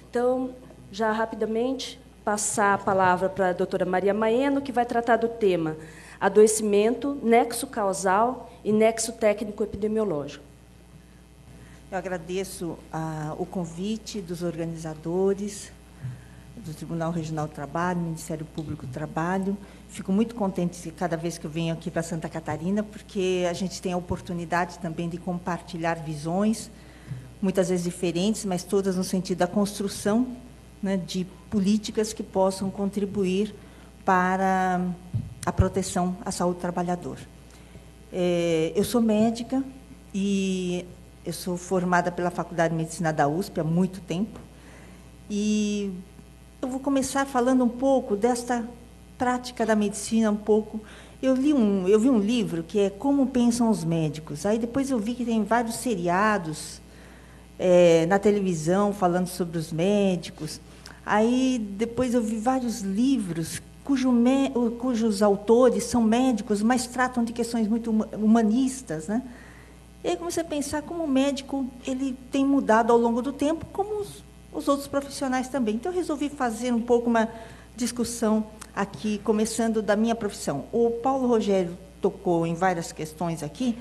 Então, já rapidamente, passar a palavra para a doutora Maria Maeno, que vai tratar do tema adoecimento, nexo causal e nexo técnico-epidemiológico. Eu agradeço o convite dos organizadores, do Tribunal Regional do Trabalho, Ministério Público do Trabalho. Fico muito contente cada vez que eu venho aqui para Santa Catarina, porque a gente tem a oportunidade também de compartilhar visões, muitas vezes diferentes, mas todas no sentido da construção, né, de políticas que possam contribuir para a proteção à saúde do trabalhador. Eu sou médica e eu sou formada pela Faculdade de Medicina da USP há muito tempo, e eu vou começar falando um pouco desta prática da medicina, um pouco. Eu vi um livro que é Como Pensam os Médicos. Aí depois eu vi que tem vários seriados na televisão falando sobre os médicos. Aí depois eu vi vários livros cujos autores são médicos, mas tratam de questões muito humanistas, né? E aí comecei a pensar como o médico ele tem mudado ao longo do tempo, como os outros profissionais também. Então, eu resolvi fazer um pouco uma discussão aqui, começando da minha profissão. O Paulo Rogério tocou em várias questões aqui,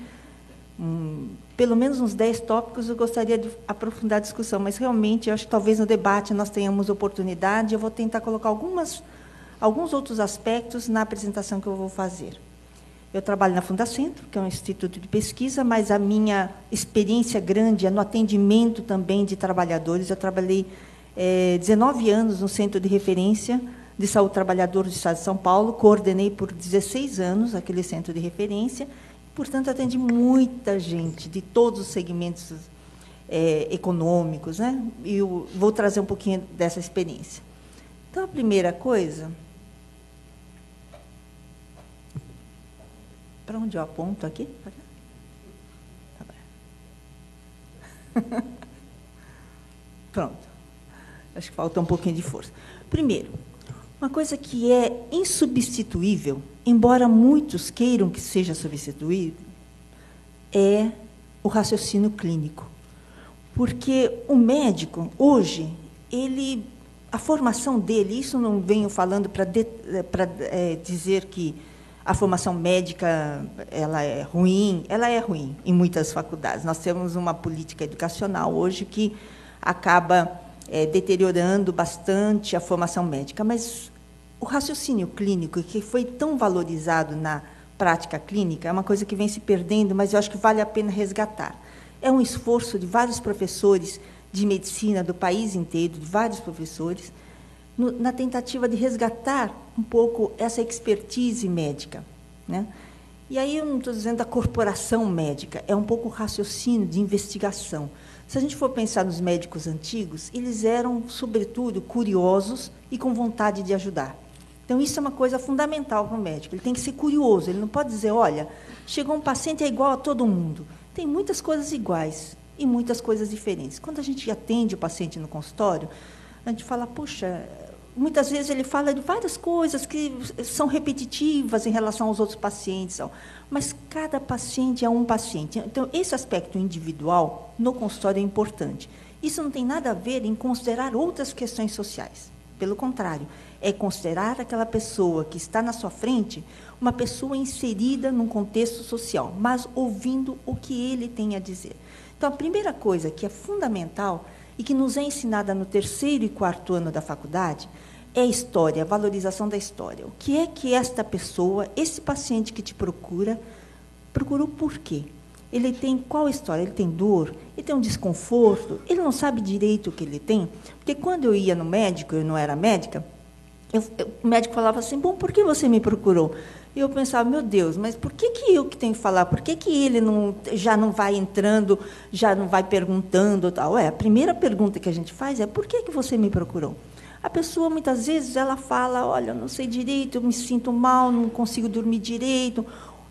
pelo menos uns 10 tópicos eu gostaria de aprofundar a discussão, mas, realmente, eu acho que talvez no debate nós tenhamos oportunidade. Eu vou tentar colocar alguns outros aspectos na apresentação que eu vou fazer. Eu trabalho na Fundacentro, que é um instituto de pesquisa, mas a minha experiência grande é no atendimento também de trabalhadores. Eu trabalhei 19 anos no Centro de Referência de Saúde do Trabalhador do Estado de São Paulo, coordenei por 16 anos aquele centro de referência, portanto, atendi muita gente de todos os segmentos econômicos, né? E eu vou trazer um pouquinho dessa experiência. Então, a primeira coisa... Para onde eu aponto aqui? Pronto. Acho que falta um pouquinho de força. Primeiro, uma coisa que é insubstituível, embora muitos queiram que seja substituído, é o raciocínio clínico. Porque o médico, hoje, a formação dele, isso não venho falando para dizer que a formação médica ela é ruim em muitas faculdades. Nós temos uma política educacional hoje que acaba deteriorando bastante a formação médica, mas o raciocínio clínico, que foi tão valorizado na prática clínica, é uma coisa que vem se perdendo, mas eu acho que vale a pena resgatar. É um esforço de vários professores de medicina do país inteiro, de vários professores, na tentativa de resgatar um pouco essa expertise médica, né? E aí eu não estou dizendo da corporação médica, é um pouco o raciocínio de investigação. Se a gente for pensar nos médicos antigos, eles eram, sobretudo, curiosos e com vontade de ajudar. Então, isso é uma coisa fundamental para o médico. Ele tem que ser curioso, ele não pode dizer, olha, chegou um paciente, é igual a todo mundo. Tem muitas coisas iguais e muitas coisas diferentes. Quando a gente atende o paciente no consultório, a gente fala, puxa... Muitas vezes ele fala de várias coisas que são repetitivas em relação aos outros pacientes, mas cada paciente é um paciente. Então, esse aspecto individual no consultório é importante. Isso não tem nada a ver em considerar outras questões sociais. Pelo contrário, é considerar aquela pessoa que está na sua frente uma pessoa inserida num contexto social, mas ouvindo o que ele tem a dizer. Então, a primeira coisa que é fundamental e que nos é ensinada no 3º e 4º ano da faculdade é a história, a valorização da história. O que é que esta pessoa, esse paciente que te procurou por quê? Ele tem qual história? Ele tem dor? Ele tem um desconforto? Ele não sabe direito o que ele tem? Porque quando eu ia no médico, eu não era médica, o médico falava assim, bom, por que você me procurou? E eu pensava, meu Deus, mas por que eu que tenho que falar? Por que ele já não vai entrando, já não vai perguntando? Tal? A primeira pergunta que a gente faz é, por que você me procurou? A pessoa, muitas vezes, ela fala, olha, eu não sei direito, eu me sinto mal, não consigo dormir direito.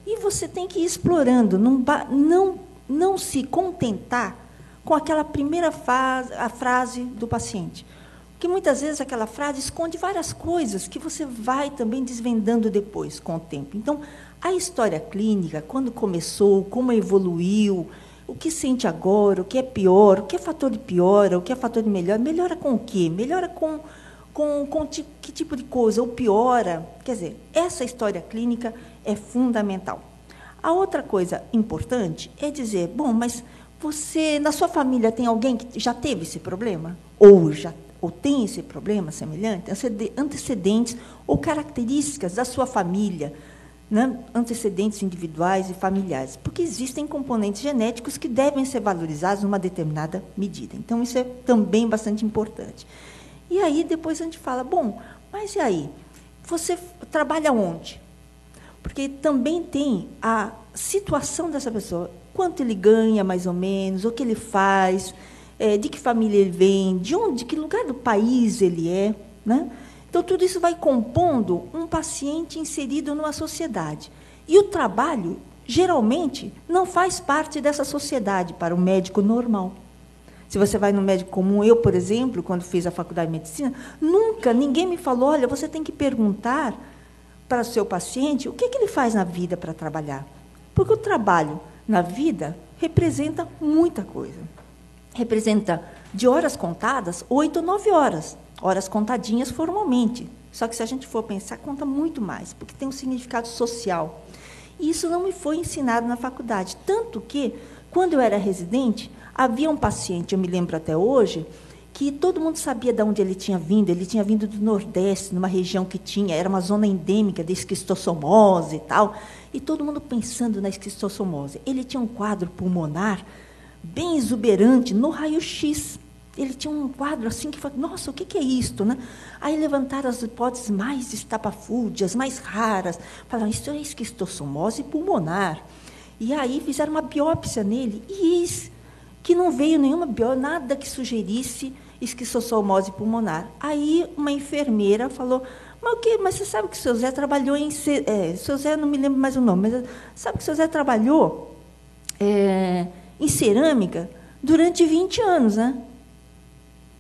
E você tem que ir explorando, não se contentar com aquela primeira frase do paciente. Porque, muitas vezes, aquela frase esconde várias coisas que você vai também desvendando depois, com o tempo. Então, a história clínica, quando começou, como evoluiu, o que sente agora, o que é pior, o que é fator de piora, o que é fator de melhora. Melhora com o quê? Melhora com que tipo de coisa? Ou piora? Quer dizer, essa história clínica é fundamental. A outra coisa importante é dizer, bom, mas você, na sua família, tem alguém que já teve esse problema? Ou tem esse problema semelhante? Antecedentes ou características da sua família, né? Antecedentes individuais e familiares, porque existem componentes genéticos que devem ser valorizados numa determinada medida. Então, isso é também bastante importante. E aí, depois a gente fala, bom, mas e aí? Você trabalha onde? Porque também tem a situação dessa pessoa, quanto ele ganha, mais ou menos, o que ele faz, de que família ele vem, de que lugar do país ele é, né? Então, tudo isso vai compondo um paciente inserido numa sociedade. E o trabalho, geralmente, não faz parte dessa sociedade para o médico normal. Se você vai no médico comum, eu, por exemplo, quando fiz a faculdade de medicina, nunca ninguém me falou, olha, você tem que perguntar para o seu paciente o que ele faz na vida para trabalhar. Porque o trabalho na vida representa muita coisa. Representa, de horas contadas, 8 ou 9 horas. Horas contadinhas formalmente. Só que, se a gente for pensar, conta muito mais, porque tem um significado social. E isso não me foi ensinado na faculdade. Tanto que, quando eu era residente, havia um paciente, eu me lembro até hoje, que todo mundo sabia de onde ele tinha vindo do Nordeste, numa região que era uma zona endêmica de esquistossomose e tal, e todo mundo pensando na esquistossomose. Ele tinha um quadro pulmonar bem exuberante no raio-x. Ele tinha um quadro assim que falou, nossa, o que é isto? Né? Aí levantaram as hipóteses mais estapafúrdias, mais raras, falaram, isso é esquistossomose pulmonar. E aí fizeram uma biópsia nele, e eis que não veio nenhuma biópsia, nada que sugerisse esquistossomose pulmonar. Aí uma enfermeira falou, mas você sabe que o seu Zé trabalhou em... seu Zé, não me lembro mais o nome, mas sabe que o seu Zé trabalhou em cerâmica durante 20 anos, né?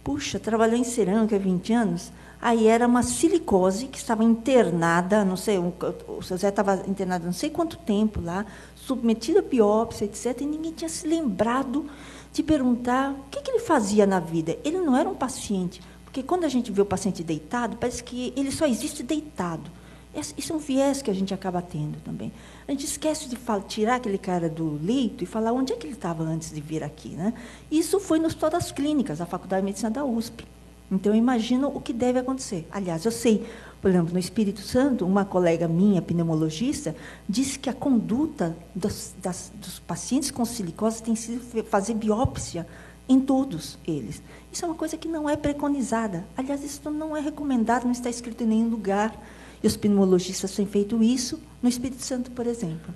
Puxa, trabalhou em cerâmica há 20 anos? Aí era uma silicose que estava internada, não sei, o seu Zé estava internado não sei quanto tempo lá, submetido a biópsia, etc., e ninguém tinha se lembrado de perguntar o que ele fazia na vida. Ele não era um paciente, porque quando a gente vê o paciente deitado, parece que ele só existe deitado. Isso é um viés que a gente acaba tendo também. A gente esquece de tirar aquele cara do leito e falar onde é que ele estava antes de vir aqui, né? Isso foi no Hospital das Clínicas, a Faculdade de Medicina da USP. Então, eu imagino o que deve acontecer. Aliás, eu sei, por exemplo, no Espírito Santo, uma colega minha, pneumologista, disse que a conduta dos pacientes com silicose tem sido fazer biópsia em todos eles. Isso é uma coisa que não é preconizada. Aliás, isso não é recomendado, não está escrito em nenhum lugar. E os pneumologistas têm feito isso no Espírito Santo, por exemplo.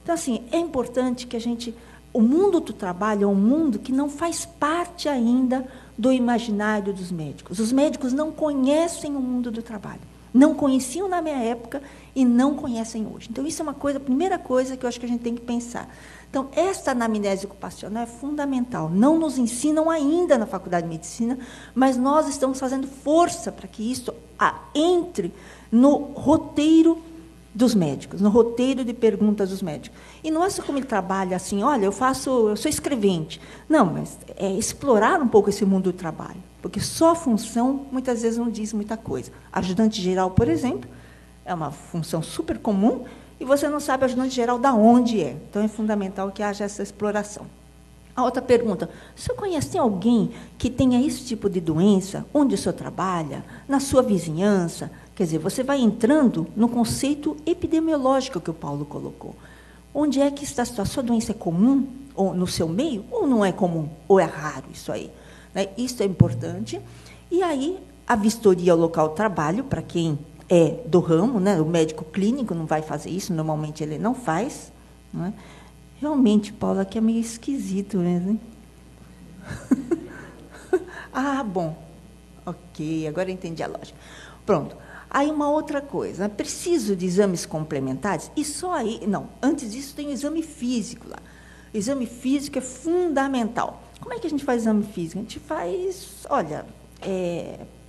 Então, assim, é importante que a gente... O mundo do trabalho é um mundo que não faz parte ainda do imaginário dos médicos. Os médicos não conhecem o mundo do trabalho. Não conheciam na minha época e não conhecem hoje. Então, isso é uma coisa, a primeira coisa que eu acho que a gente tem que pensar. Então, esta anamnese ocupacional é fundamental. Não nos ensinam ainda na Faculdade de Medicina, mas nós estamos fazendo força para que isso entre no roteiro dos médicos, no roteiro de perguntas dos médicos. E não é só como ele trabalha assim, olha, eu sou escrevente. Não, mas é explorar um pouco esse mundo do trabalho, porque só a função, muitas vezes, não diz muita coisa. Ajudante geral, por exemplo, é uma função super comum, e você não sabe ajudante geral de onde é. Então, é fundamental que haja essa exploração. A outra pergunta, o senhor conhece alguém que tenha esse tipo de doença, onde o senhor trabalha, na sua vizinhança? Quer dizer, você vai entrando no conceito epidemiológico que o Paulo colocou. Onde é que está a situação? A sua doença é comum ou no seu meio, ou não é comum, ou é raro isso aí? Né? Isso é importante. E aí, a vistoria ao local de trabalho, para quem é do ramo, né? O médico clínico não vai fazer isso, normalmente ele não faz, né? Realmente, Paula, aqui é meio esquisito mesmo, hein? Ah, bom. Ok, agora eu entendi a lógica. Pronto. Aí, uma outra coisa. Preciso de exames complementares? E só aí... Não, antes disso tem o exame físico lá. O exame físico é fundamental. Como é que a gente faz exame físico? A gente faz, olha,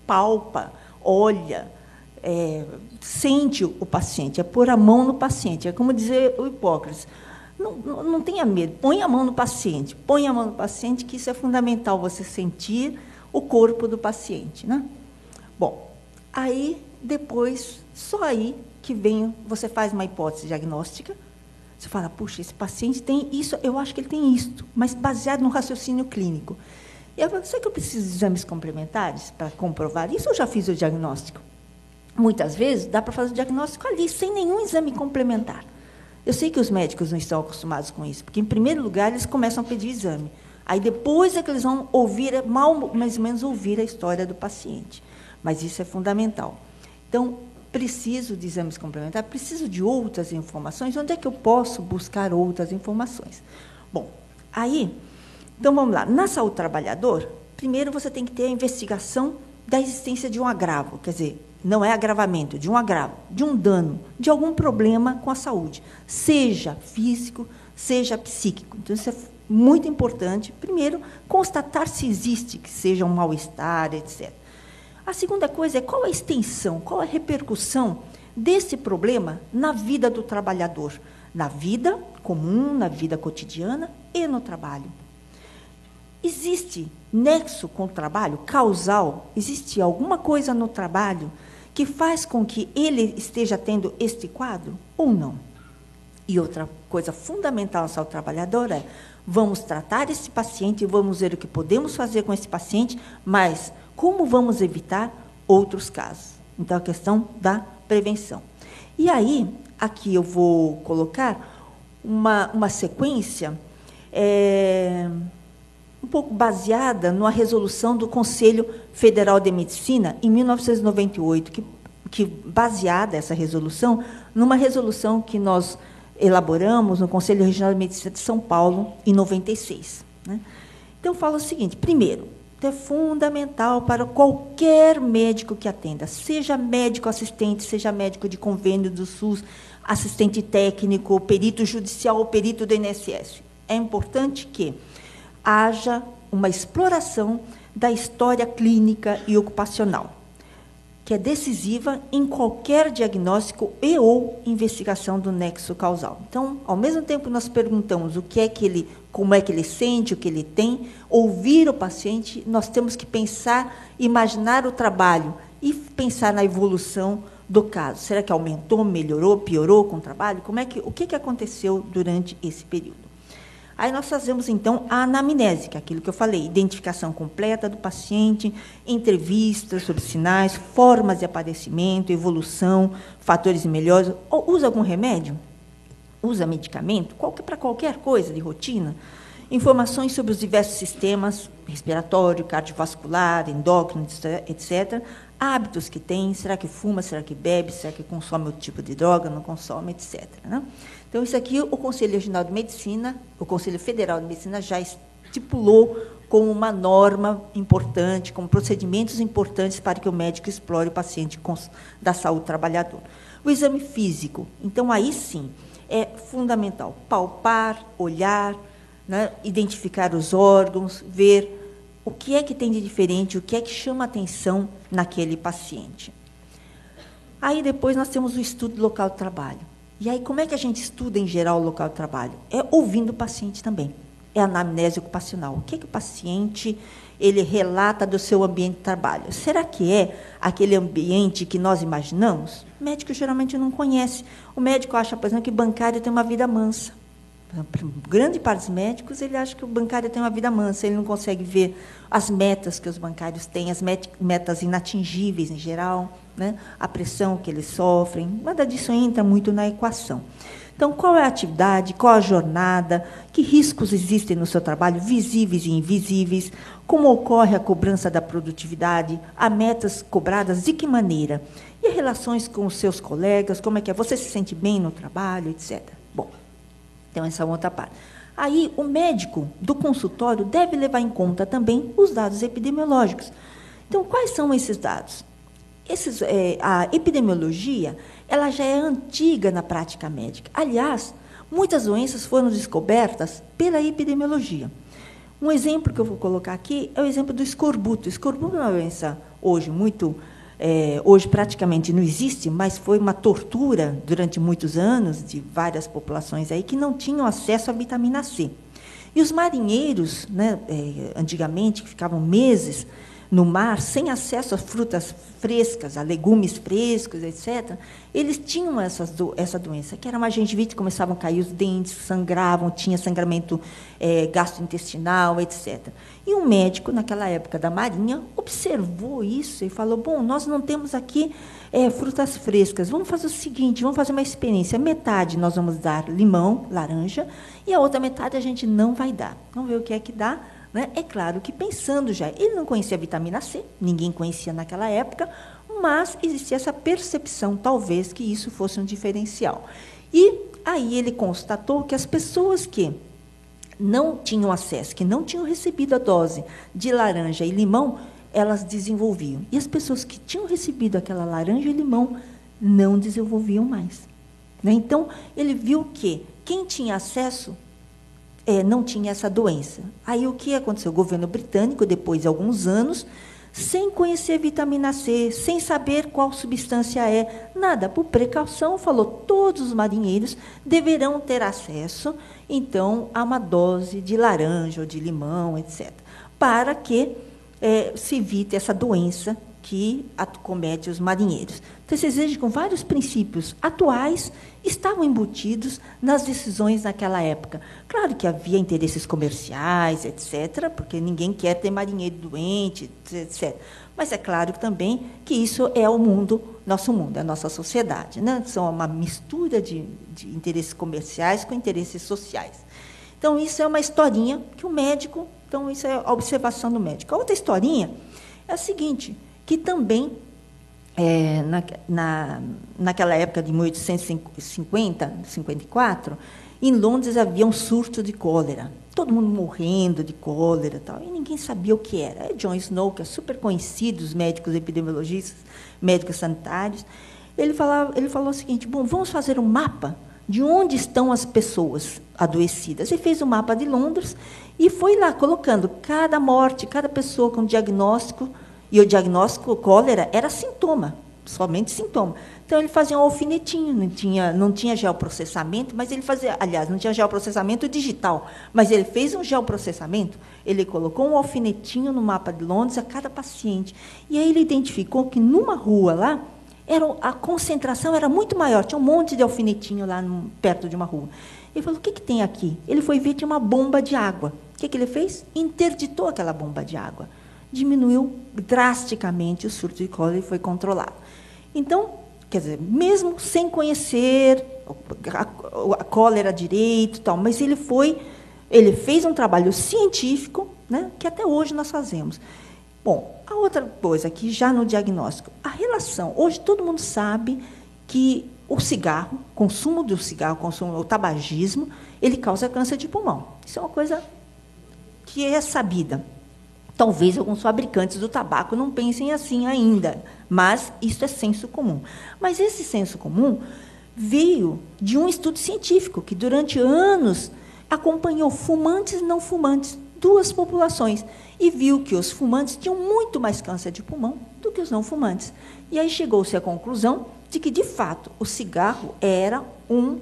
palpa, olha, sente o paciente, é pôr a mão no paciente. É como dizer o Hipócrates. não tenha medo, põe a mão no paciente, que isso é fundamental, você sentir o corpo do paciente, né? Bom, aí, depois, só aí que vem, você faz uma hipótese diagnóstica, você fala, puxa, esse paciente tem isso, eu acho que ele tem isto, mas baseado no raciocínio clínico. E eu falo, será que eu preciso de exames complementares para comprovar isso? Eu já fiz o diagnóstico. Muitas vezes, dá para fazer o diagnóstico ali, sem nenhum exame complementar. Eu sei que os médicos não estão acostumados com isso, porque, em primeiro lugar, eles começam a pedir exame. Aí, depois, é que eles vão ouvir, mais ou menos, ouvir a história do paciente. Mas isso é fundamental. Então, preciso de exames complementares, preciso de outras informações. Onde é que eu posso buscar outras informações? Bom, aí, então, vamos lá. Na saúde do trabalhador, primeiro você tem que ter a investigação da existência de um agravo, quer dizer, não é agravamento, de um agravo, de um dano, de algum problema com a saúde, seja físico, seja psíquico. Então, isso é muito importante. Primeiro, constatar se existe, que seja um mal-estar, etc. A segunda coisa é qual a extensão, qual a repercussão desse problema na vida do trabalhador, na vida comum, na vida cotidiana e no trabalho. Existe nexo com o trabalho, causal? Existe alguma coisa no trabalho que faz com que ele esteja tendo este quadro ou não? E outra coisa fundamental na saúde do trabalhador é, vamos tratar esse paciente, vamos ver o que podemos fazer com esse paciente, mas como vamos evitar outros casos? Então, a questão da prevenção. E aí, aqui eu vou colocar uma sequência um pouco baseada numa resolução do Conselho Federal de Medicina, em 1998, que baseada essa resolução numa resolução que nós elaboramos no Conselho Regional de Medicina de São Paulo, em 96. Né? Então, fala o seguinte, primeiro, é fundamental para qualquer médico que atenda, seja médico assistente, seja médico de convênio do SUS, assistente técnico, perito judicial ou perito do INSS. É importante que haja uma exploração da história clínica e ocupacional, que é decisiva em qualquer diagnóstico e ou investigação do nexo causal. Então, ao mesmo tempo que nós perguntamos o que é que ele, como é que ele sente, o que ele tem, ouvir o paciente, nós temos que pensar, imaginar o trabalho e pensar na evolução do caso. Será que aumentou, melhorou, piorou com o trabalho? O que aconteceu durante esse período? Aí nós fazemos, então, a anamnese, que é aquilo que eu falei, identificação completa do paciente, entrevistas sobre sinais, formas de aparecimento, evolução, fatores de melhora. Usa algum remédio? Usa medicamento? Para qualquer coisa de rotina? Informações sobre os diversos sistemas, respiratório, cardiovascular, endócrino, etc. Hábitos que tem, será que fuma, será que bebe, será que consome outro tipo de droga, não consome, etc. Né? Então, isso aqui o Conselho Regional de Medicina, o Conselho Federal de Medicina já estipulou como uma norma importante, como procedimentos importantes para que o médico explore o paciente da saúde do trabalhador. O exame físico, então, aí sim, é fundamental palpar, olhar, né, identificar os órgãos, ver o que é que tem de diferente, o que é que chama atenção naquele paciente. Aí, depois, nós temos o estudo do local de trabalho. E aí, como é que a gente estuda, em geral, o local de trabalho? É ouvindo o paciente também. É a anamnese ocupacional. O que é que o paciente ele relata do seu ambiente de trabalho? Será que é aquele ambiente que nós imaginamos? O médico geralmente não conhece. O médico acha, por exemplo, que o bancário tem uma vida mansa. Grande parte dos médicos, ele acha que o bancário tem uma vida mansa, ele não consegue ver as metas que os bancários têm, as metas inatingíveis em geral, né? A pressão que eles sofrem, nada disso entra muito na equação. Então, qual é a atividade, qual a jornada, que riscos existem no seu trabalho, visíveis e invisíveis, como ocorre a cobrança da produtividade, há metas cobradas de que maneira, e relações com os seus colegas, como é que é, você se sente bem no trabalho, etc. Bom, então, essa é uma outra parte. Aí, o médico do consultório deve levar em conta também os dados epidemiológicos. Então, quais são esses dados? A epidemiologia ela já é antiga na prática médica. Aliás, muitas doenças foram descobertas pela epidemiologia. Um exemplo que eu vou colocar aqui é o exemplo do escorbuto. O escorbuto é uma doença hoje muito hoje praticamente não existe, mas foi uma tortura durante muitos anos de várias populações aí que não tinham acesso à vitamina C. E os marinheiros, né, antigamente, que ficavam meses no mar, sem acesso a frutas frescas, a legumes frescos, etc., eles tinham essa doença, que era uma gengivite, começavam a cair os dentes, sangravam, tinha sangramento gastrointestinal, etc. E um médico, naquela época da Marinha, observou isso e falou, bom, nós não temos aqui frutas frescas, vamos fazer o seguinte, vamos fazer uma experiência, metade nós vamos dar limão, laranja, e a outra metade a gente não vai dar. Vamos ver o que é que dá. Né? É claro que, pensando já, ele não conhecia a vitamina C, ninguém conhecia naquela época, mas existia essa percepção, talvez, que isso fosse um diferencial. E aí ele constatou que as pessoas que não tinham acesso, que não tinham recebido a dose de laranja e limão, elas desenvolviam. E as pessoas que tinham recebido aquela laranja e limão não desenvolviam mais. Né? Então, ele viu que quem tinha acesso não tinha essa doença. Aí o que aconteceu? O governo britânico, depois de alguns anos, sem conhecer vitamina C, sem saber qual substância é, nada, por precaução, falou, todos os marinheiros deverão ter acesso, então, a uma dose de laranja ou de limão, etc., para que se evite essa doença que acomete os marinheiros. Então, vocês vejam que vários princípios atuais estavam embutidos nas decisões naquela época. Claro que havia interesses comerciais, etc., porque ninguém quer ter marinheiro doente, etc. Mas é claro também que isso é o mundo, nosso mundo, a nossa sociedade. Né? São uma mistura de interesses comerciais com interesses sociais. Então, isso é uma historinha que o médico... Então, isso é a observação do médico. A outra historinha é a seguinte, que também, naquela época de 1850, 54, em Londres havia um surto de cólera. Todo mundo morrendo de cólera, tal, e ninguém sabia o que era. É John Snow, que é super conhecido, os médicos epidemiologistas, médicos sanitários, ele falou o seguinte, bom, vamos fazer um mapa de onde estão as pessoas adoecidas. Ele fez um mapa de Londres e foi lá colocando cada morte, cada pessoa com diagnóstico, e o diagnóstico cólera era sintoma, somente sintoma. Então, ele fazia um alfinetinho, não tinha geoprocessamento, mas ele fazia, aliás, não tinha geoprocessamento digital, mas ele fez um geoprocessamento, ele colocou um alfinetinho no mapa de Londres a cada paciente, e aí ele identificou que, numa rua lá, a concentração era muito maior, tinha um monte de alfinetinho lá perto de uma rua. Ele falou, o que tem aqui? Ele foi ver, tinha uma bomba de água. O que ele fez? Interditou aquela bomba de água. Diminuiu drasticamente o surto de cólera e foi controlado. Então, quer dizer, mesmo sem conhecer a cólera direito, tal, mas ele fez um trabalho científico, né, que até hoje nós fazemos. Bom, a outra coisa aqui, já no diagnóstico, a relação. Hoje todo mundo sabe que o cigarro, o tabagismo, ele causa câncer de pulmão. Isso é uma coisa que é sabida. Talvez alguns fabricantes do tabaco não pensem assim ainda, mas isso é senso comum. Mas esse senso comum veio de um estudo científico que, durante anos, acompanhou fumantes e não fumantes, duas populações, e viu que os fumantes tinham muito mais câncer de pulmão do que os não fumantes. E aí chegou-se à conclusão de que, de fato, o cigarro era um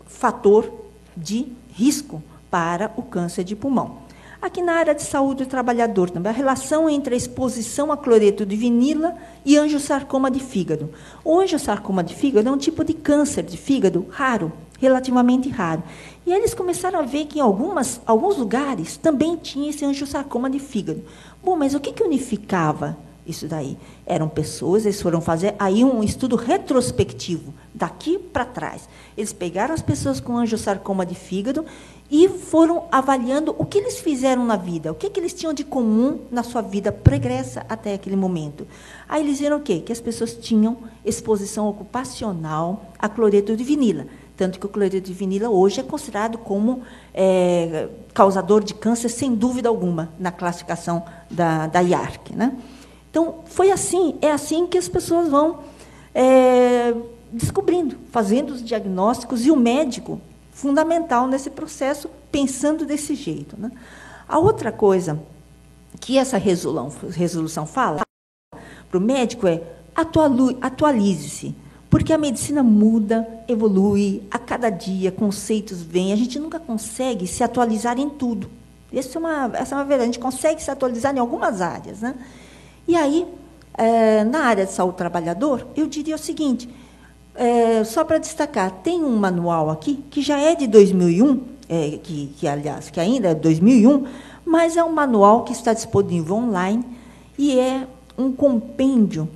fator de risco para o câncer de pulmão. Aqui na área de saúde do trabalhador também, a relação entre a exposição a cloreto de vinila e angiosarcoma de fígado. O angiosarcoma de fígado é um tipo de câncer de fígado raro, relativamente raro. E eles começaram a ver que em alguns lugares também tinha esse angiosarcoma de fígado. Bom, mas o que unificava isso daí? Eram pessoas, eles foram fazer aí um estudo retrospectivo, daqui para trás. Eles pegaram as pessoas com angiosarcoma de fígado e foram avaliando o que eles fizeram na vida, o que eles tinham de comum na sua vida pregressa até aquele momento. Aí eles viram o quê? Que as pessoas tinham exposição ocupacional a cloreto de vinila. Tanto que o cloreto de vinila hoje é considerado como causador de câncer, sem dúvida alguma, na classificação da IARC. Né? Então, é assim que as pessoas vão descobrindo, fazendo os diagnósticos, e o médico, fundamental nesse processo, pensando desse jeito. Né? A outra coisa que essa resolução fala para o médico é atualize-se, porque a medicina muda, evolui, a cada dia conceitos vêm, a gente nunca consegue se atualizar em tudo. Essa é uma verdade, a gente consegue se atualizar em algumas áreas, né? E aí, na área de saúde do trabalhador, eu diria o seguinte, só para destacar, tem um manual aqui, que já é de 2001, aliás, que ainda é 2001, mas é um manual que está disponível online e é um compêndio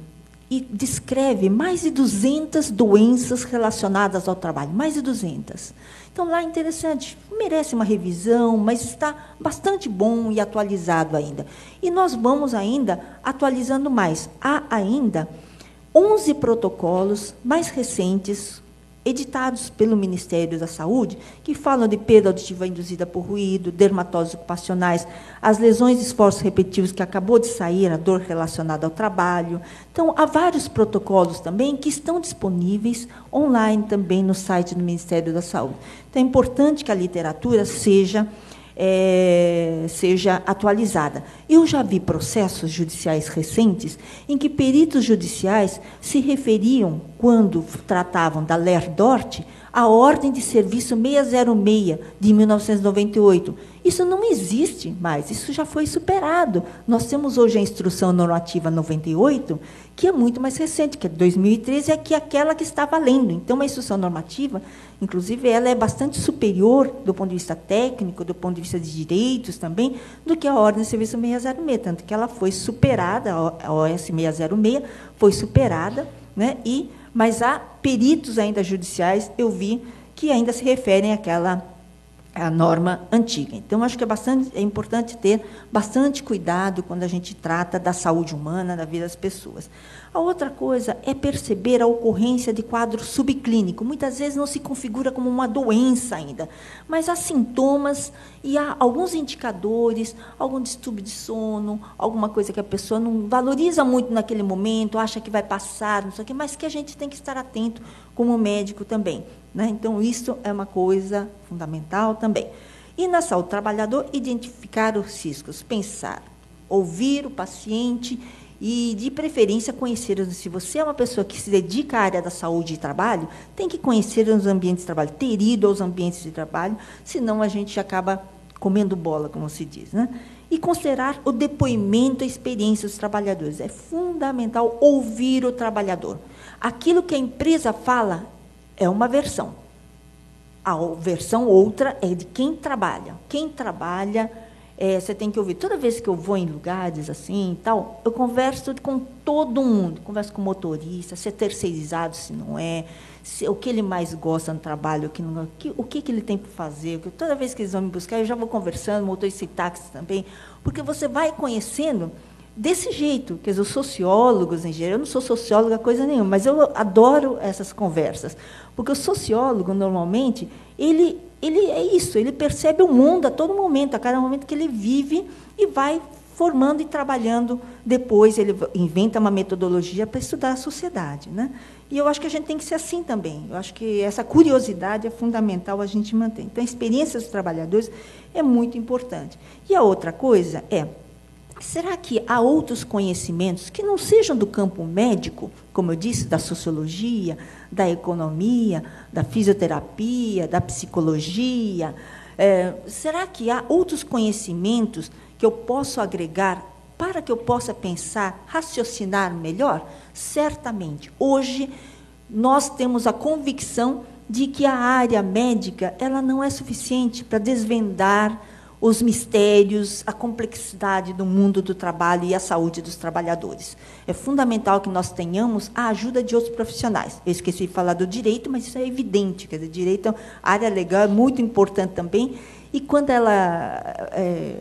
e descreve mais de 200 doenças relacionadas ao trabalho, mais de 200. Então, lá é interessante, merece uma revisão, mas está bastante bom e atualizado ainda. E nós vamos ainda atualizando mais. Há ainda 11 protocolos mais recentes, editados pelo Ministério da Saúde, que falam de perda auditiva induzida por ruído, dermatoses ocupacionais, as lesões de esforços repetitivos, que acabou de sair, a dor relacionada ao trabalho. Então, há vários protocolos também que estão disponíveis online também no site do Ministério da Saúde. Então, é importante que a literatura seja atualizada. Eu já vi processos judiciais recentes em que peritos judiciais se referiam, quando tratavam da LER-DORT, à Ordem de Serviço 606, de 1998. Isso não existe mais, isso já foi superado. Nós temos hoje a Instrução Normativa 98, que é muito mais recente, que é de 2013, é aquela que está valendo. Então, a Instrução Normativa, inclusive, ela é bastante superior, do ponto de vista técnico, do ponto de vista de direitos também, do que a Ordem de Serviço 606, tanto que ela foi superada, a OS 606 foi superada, né, mas há peritos ainda judiciais, eu vi, que ainda se referem àquela norma antiga. Então, acho que é importante ter bastante cuidado quando a gente trata da saúde humana, da vida das pessoas. A outra coisa é perceber a ocorrência de quadro subclínico. Muitas vezes não se configura como uma doença ainda, mas há sintomas e há alguns indicadores, algum distúrbio de sono, alguma coisa que a pessoa não valoriza muito naquele momento, acha que vai passar, não sei o quê, mas que a gente tem que estar atento como médico também, né? Então, isso é uma coisa fundamental também. E na saúde do trabalhador, identificar os riscos, pensar, ouvir o paciente e, de preferência, conhecer. Se você é uma pessoa que se dedica à área da saúde e trabalho, tem que conhecer os ambientes de trabalho, ter ido aos ambientes de trabalho, senão a gente acaba comendo bola, como se diz, né? E considerar o depoimento e a experiência dos trabalhadores. É fundamental ouvir o trabalhador. Aquilo que a empresa fala é uma versão. A versão outra é de quem trabalha. Quem trabalha, você tem que ouvir. Toda vez que eu vou em lugares assim e tal, eu converso com todo mundo. Converso com o motorista, se é terceirizado, se não é, o que ele mais gosta no trabalho, o que ele tem para fazer. Toda vez que eles vão me buscar, eu já vou conversando, motorista e táxi também, porque você vai conhecendo desse jeito. Quer dizer, os sociólogos, em geral, eu não sou socióloga, coisa nenhuma, mas eu adoro essas conversas, porque o sociólogo, normalmente, ele é isso, ele percebe o mundo a todo momento, a cada momento que ele vive, e vai formando e trabalhando. Depois, ele inventa uma metodologia para estudar a sociedade, né? E eu acho que a gente tem que ser assim também. Eu acho que essa curiosidade é fundamental a gente manter. Então, a experiência dos trabalhadores é muito importante. E a outra coisa é, será que há outros conhecimentos que não sejam do campo médico, como eu disse, da sociologia, da economia, da fisioterapia, da psicologia? Será que há outros conhecimentos que eu posso agregar para que eu possa pensar, raciocinar melhor? Certamente. Hoje, nós temos a convicção de que a área médica ela não é suficiente para desvendar os mistérios, a complexidade do mundo do trabalho e a saúde dos trabalhadores. É fundamental que nós tenhamos a ajuda de outros profissionais. Eu esqueci de falar do direito, mas isso é evidente. Quer dizer, direito, a área legal é muito importante também. E quando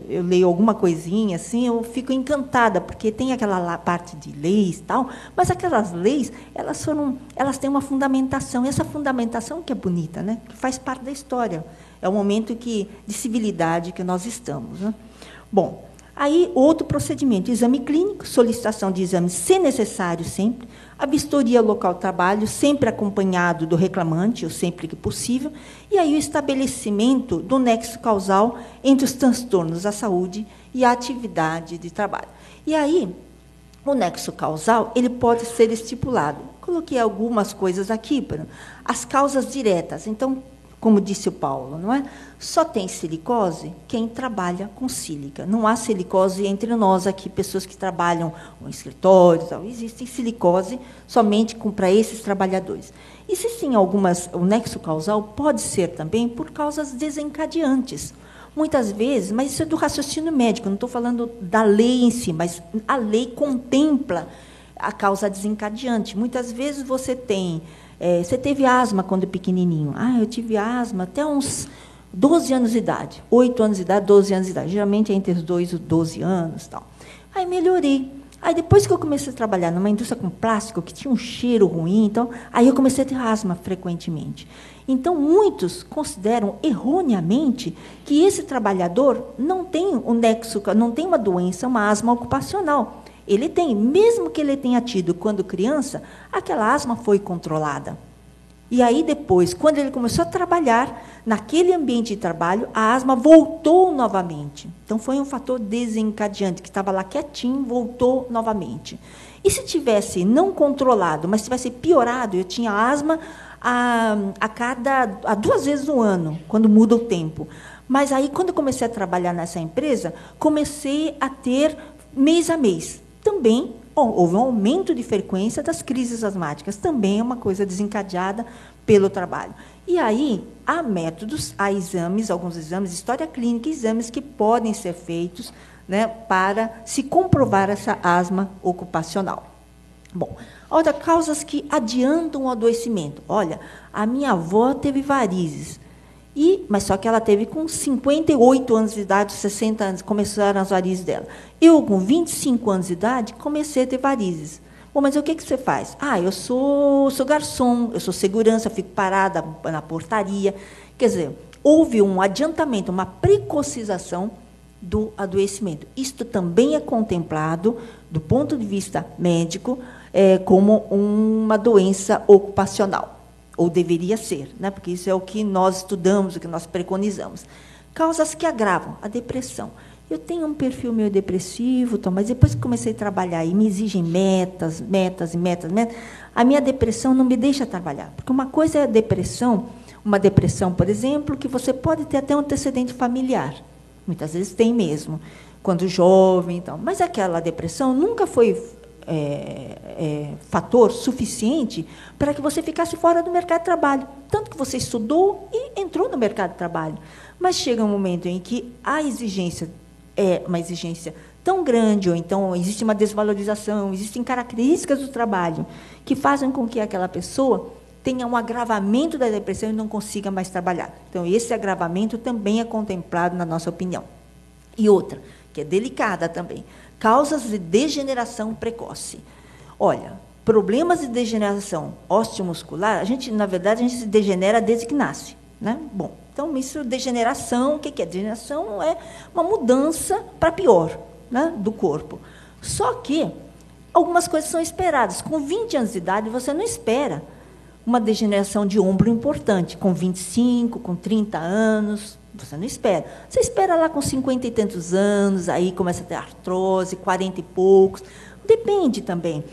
eu leio alguma coisinha assim, eu fico encantada, porque tem aquela parte de leis e tal, mas aquelas leis, elas têm uma fundamentação. E essa fundamentação que é bonita, né? Que faz parte da história. É o momento de civilidade que nós estamos, né? Bom, aí outro procedimento, exame clínico, solicitação de exame, se necessário sempre, a vistoria local de trabalho, sempre acompanhado do reclamante, ou sempre que possível, e aí o estabelecimento do nexo causal entre os transtornos da saúde e a atividade de trabalho. E aí, O nexo causal, ele pode ser estipulado. Coloquei algumas coisas aqui, as causas diretas. Então, como disse o Paulo, não é? Só tem silicose quem trabalha com sílica. Não há silicose entre nós aqui, pessoas que trabalham em escritórios, existe silicose somente para esses trabalhadores. Existem algumas, o nexo causal pode ser também por causas desencadeantes. Muitas vezes, mas isso é do raciocínio médico, não estou falando da lei em si, mas a lei contempla a causa desencadeante. Muitas vezes você teve asma quando pequenininho. Eu tive asma até uns 12 anos de idade, 8 anos de idade, 12 anos de idade. Geralmente é entre os 2 e 12 anos. Tal. Aí melhorei. Aí depois que eu comecei a trabalhar numa indústria com plástico, que tinha um cheiro ruim, então, aí eu comecei a ter asma frequentemente. Então, muitos consideram erroneamente que esse trabalhador não tem um nexo, não tem uma doença, uma asma ocupacional. Ele tem, mesmo que ele tenha tido quando criança, aquela asma foi controlada. E aí, depois, quando ele começou a trabalhar, naquele ambiente de trabalho, a asma voltou novamente. Então, foi um fator desencadeante, que estava lá quietinho, voltou novamente. E se tivesse não controlado, mas tivesse piorado, eu tinha asma a 2 vezes no ano, quando muda o tempo. Mas aí, quando eu comecei a trabalhar nessa empresa, comecei a ter mês a mês. Também houve um aumento de frequência das crises asmáticas, também é uma coisa desencadeada pelo trabalho. E aí, há métodos, há exames, alguns exames, história clínica, exames que podem ser feitos, né, para se comprovar essa asma ocupacional. Bom, outra, causas que adiantam o adoecimento. Olha, a minha avó teve varizes, mas só que ela teve com 58 anos de idade, 60 anos, começaram as varizes dela. Eu, com 25 anos de idade, comecei a ter varizes. Bom, mas o que você faz? Eu sou garçom, eu sou segurança, fico parada na portaria. Quer dizer, houve um adiantamento, uma precocização do adoecimento. Isto também é contemplado, do ponto de vista médico, como uma doença ocupacional, ou deveria ser, né? Porque isso é o que nós estudamos, o que nós preconizamos. Causas que agravam, a depressão. Eu tenho um perfil meio depressivo, mas depois que comecei a trabalhar e me exigem metas, a minha depressão não me deixa trabalhar. Porque uma coisa é a depressão, uma depressão, por exemplo, que você pode ter até um antecedente familiar. Muitas vezes tem mesmo, quando jovem. Então. Mas aquela depressão nunca foi fator suficiente para que você ficasse fora do mercado de trabalho. Tanto que você estudou e entrou no mercado de trabalho. Mas chega um momento em que a exigência é uma exigência tão grande, ou então existe uma desvalorização, existem características do trabalho que fazem com que aquela pessoa tenha um agravamento da depressão e não consiga mais trabalhar. Então, esse agravamento também é contemplado na nossa opinião. E outra, que é delicada também, causas de degeneração precoce. Olha, problemas de degeneração osteomuscular, na verdade, a gente se degenera desde que nasce, né? Bom, então, isso, degeneração, o que é? Degeneração é uma mudança para pior, né, do corpo. Só que algumas coisas são esperadas. Com 20 anos de idade, você não espera uma degeneração de ombro importante. Com 25, com 30 anos, você não espera. Você espera lá com 50 e tantos anos, aí começa a ter artrose, 40 e poucos. Depende também.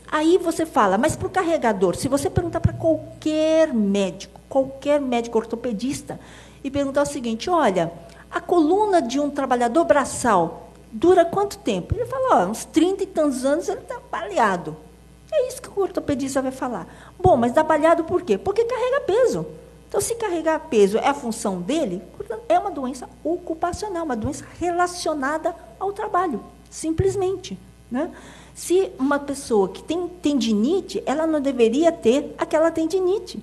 Aí você fala, mas para o carregador, se você perguntar para qualquer médico ortopedista, e perguntar o seguinte, olha, a coluna de um trabalhador braçal dura quanto tempo? Ele fala, uns 30 e tantos anos ele está baleado. É isso que o ortopedista vai falar. Bom, mas está baleado por quê? Porque carrega peso. Então, se carregar peso é a função dele, é uma doença ocupacional, uma doença relacionada ao trabalho, simplesmente, né? Se uma pessoa que tem tendinite, ela não deveria ter aquela tendinite.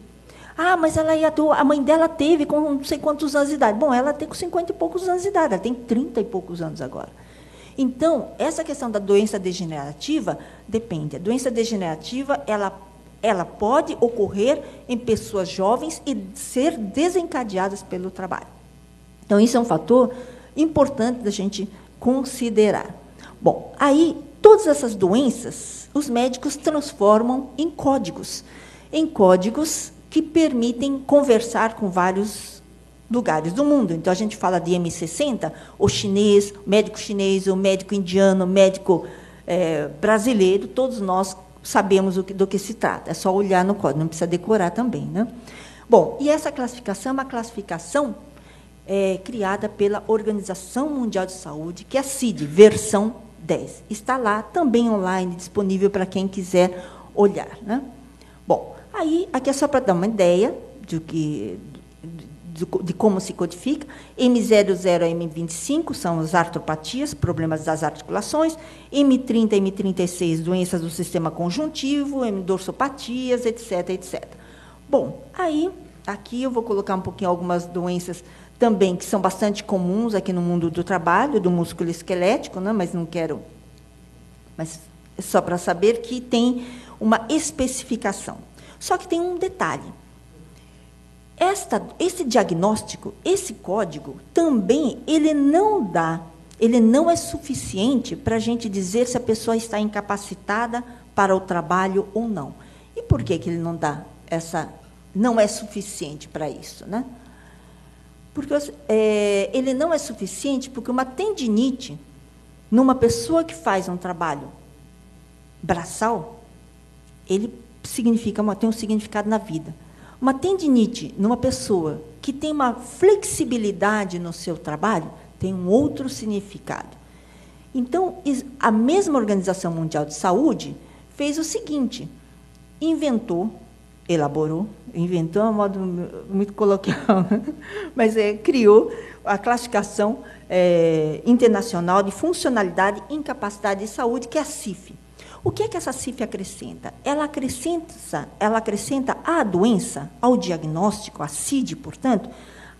Mas a mãe dela teve com não sei quantos anos de idade. Bom, ela tem com 50 e poucos anos de idade, ela tem 30 e poucos anos agora. Então, essa questão da doença degenerativa depende. A doença degenerativa, ela pode ocorrer em pessoas jovens e ser desencadeadas pelo trabalho. Então, isso é um fator importante da gente considerar. Bom, aí, todas essas doenças, os médicos transformam em códigos que permitem conversar com vários lugares do mundo. Então, a gente fala de M60, o médico chinês, o médico indiano, o médico brasileiro, todos nós sabemos do que se trata, é só olhar no código, não precisa decorar também, né? Bom, e essa classificação é uma classificação criada pela Organização Mundial de Saúde, que é a CID, versão 10. Está lá, também online, disponível para quem quiser olhar, né? Bom, aí, aqui é só para dar uma ideia de como se codifica. M00 a M25 são as artropatias, problemas das articulações. M30 e M36, doenças do sistema conjuntivo, dorsopatias, etc, etc. Bom, aí, aqui eu vou colocar um pouquinho algumas doenças também que são bastante comuns aqui no mundo do trabalho, do músculo esquelético, né? Mas não quero... Mas é só para saber que tem uma especificação. Só que tem um detalhe. Esse diagnóstico, esse código, também ele não é suficiente para a gente dizer se a pessoa está incapacitada para o trabalho ou não. E por que ele não é suficiente para isso, né? Porque ele não é suficiente porque uma tendinite, numa pessoa que faz um trabalho braçal, ele tem um significado na vida. Uma tendinite numa pessoa que tem uma flexibilidade no seu trabalho tem um outro significado. Então, a mesma Organização Mundial de Saúde fez o seguinte, elaborou é um modo muito coloquial, mas criou a classificação internacional de funcionalidade, incapacidade e saúde, que é a CIF. O que é que essa CIF acrescenta? Ela acrescenta à doença, ao diagnóstico, à CID, portanto,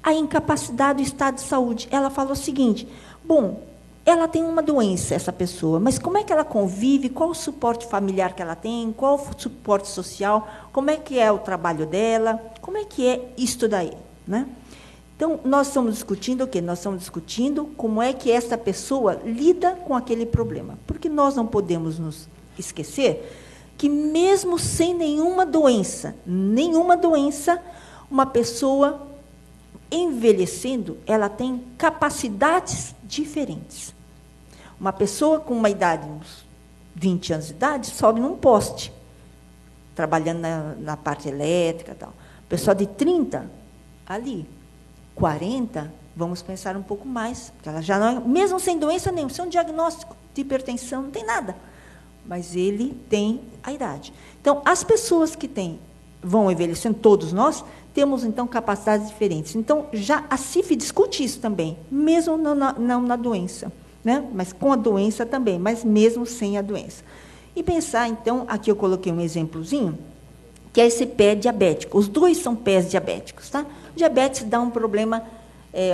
a incapacidade do estado de saúde. Ela fala o seguinte, bom, ela tem uma doença, essa pessoa, mas como é que ela convive, qual o suporte familiar que ela tem, qual o suporte social, como é que é o trabalho dela, como é que é isto daí, né? Então, nós estamos discutindo o quê? Nós estamos discutindo como é que essa pessoa lida com aquele problema, porque nós não podemos nos esquecer que, mesmo sem nenhuma doença, uma pessoa envelhecendo, ela tem capacidades diferentes. Uma pessoa com uma idade, uns 20 anos de idade, sobe num poste, trabalhando na parte elétrica e tal. Pessoa de 30, ali. 40, vamos pensar um pouco mais, porque ela já não é, mesmo sem doença nenhuma, sem um diagnóstico de hipertensão, não tem nada. Mas ele tem a idade. Então, as pessoas que vão envelhecendo, todos nós, temos, então, capacidades diferentes. Então, já a CIF discute isso também, mesmo não na doença, né? Mas com a doença também, mas mesmo sem a doença. E pensar, então, aqui eu coloquei um exemplozinho, que é esse pé diabético. Os dois são pés diabéticos, tá? O diabetes dá um problema,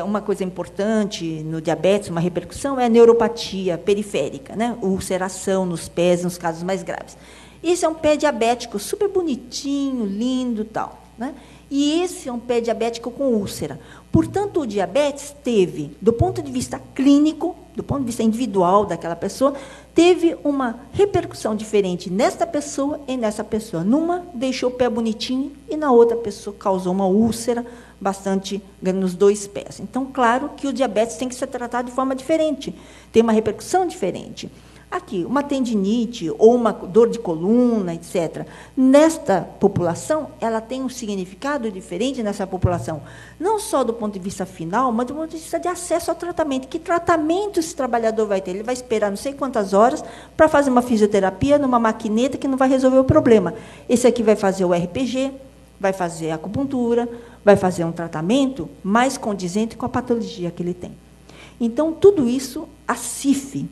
uma coisa importante no diabetes, uma repercussão, é a neuropatia periférica, né? Ulceração nos pés, nos casos mais graves. Esse é um pé diabético super bonitinho, lindo e tal, né? E esse é um pé diabético com úlcera. Portanto, o diabetes teve, do ponto de vista clínico, do ponto de vista individual daquela pessoa, teve uma repercussão diferente nesta pessoa e nessa pessoa. Numa, deixou o pé bonitinho, e na outra pessoa causou uma úlcera bastante grande nos dois pés. Então, claro que o diabetes tem que ser tratado de forma diferente, tem uma repercussão diferente. Aqui, uma tendinite ou uma dor de coluna, etc. Nesta população, ela tem um significado diferente nessa população, não só do ponto de vista final, mas do ponto de vista de acesso ao tratamento. Que tratamento esse trabalhador vai ter? Ele vai esperar não sei quantas horas para fazer uma fisioterapia numa maquineta que não vai resolver o problema. Esse aqui vai fazer o RPG, vai fazer a acupuntura, vai fazer um tratamento mais condizente com a patologia que ele tem. Então, tudo isso, a CIF,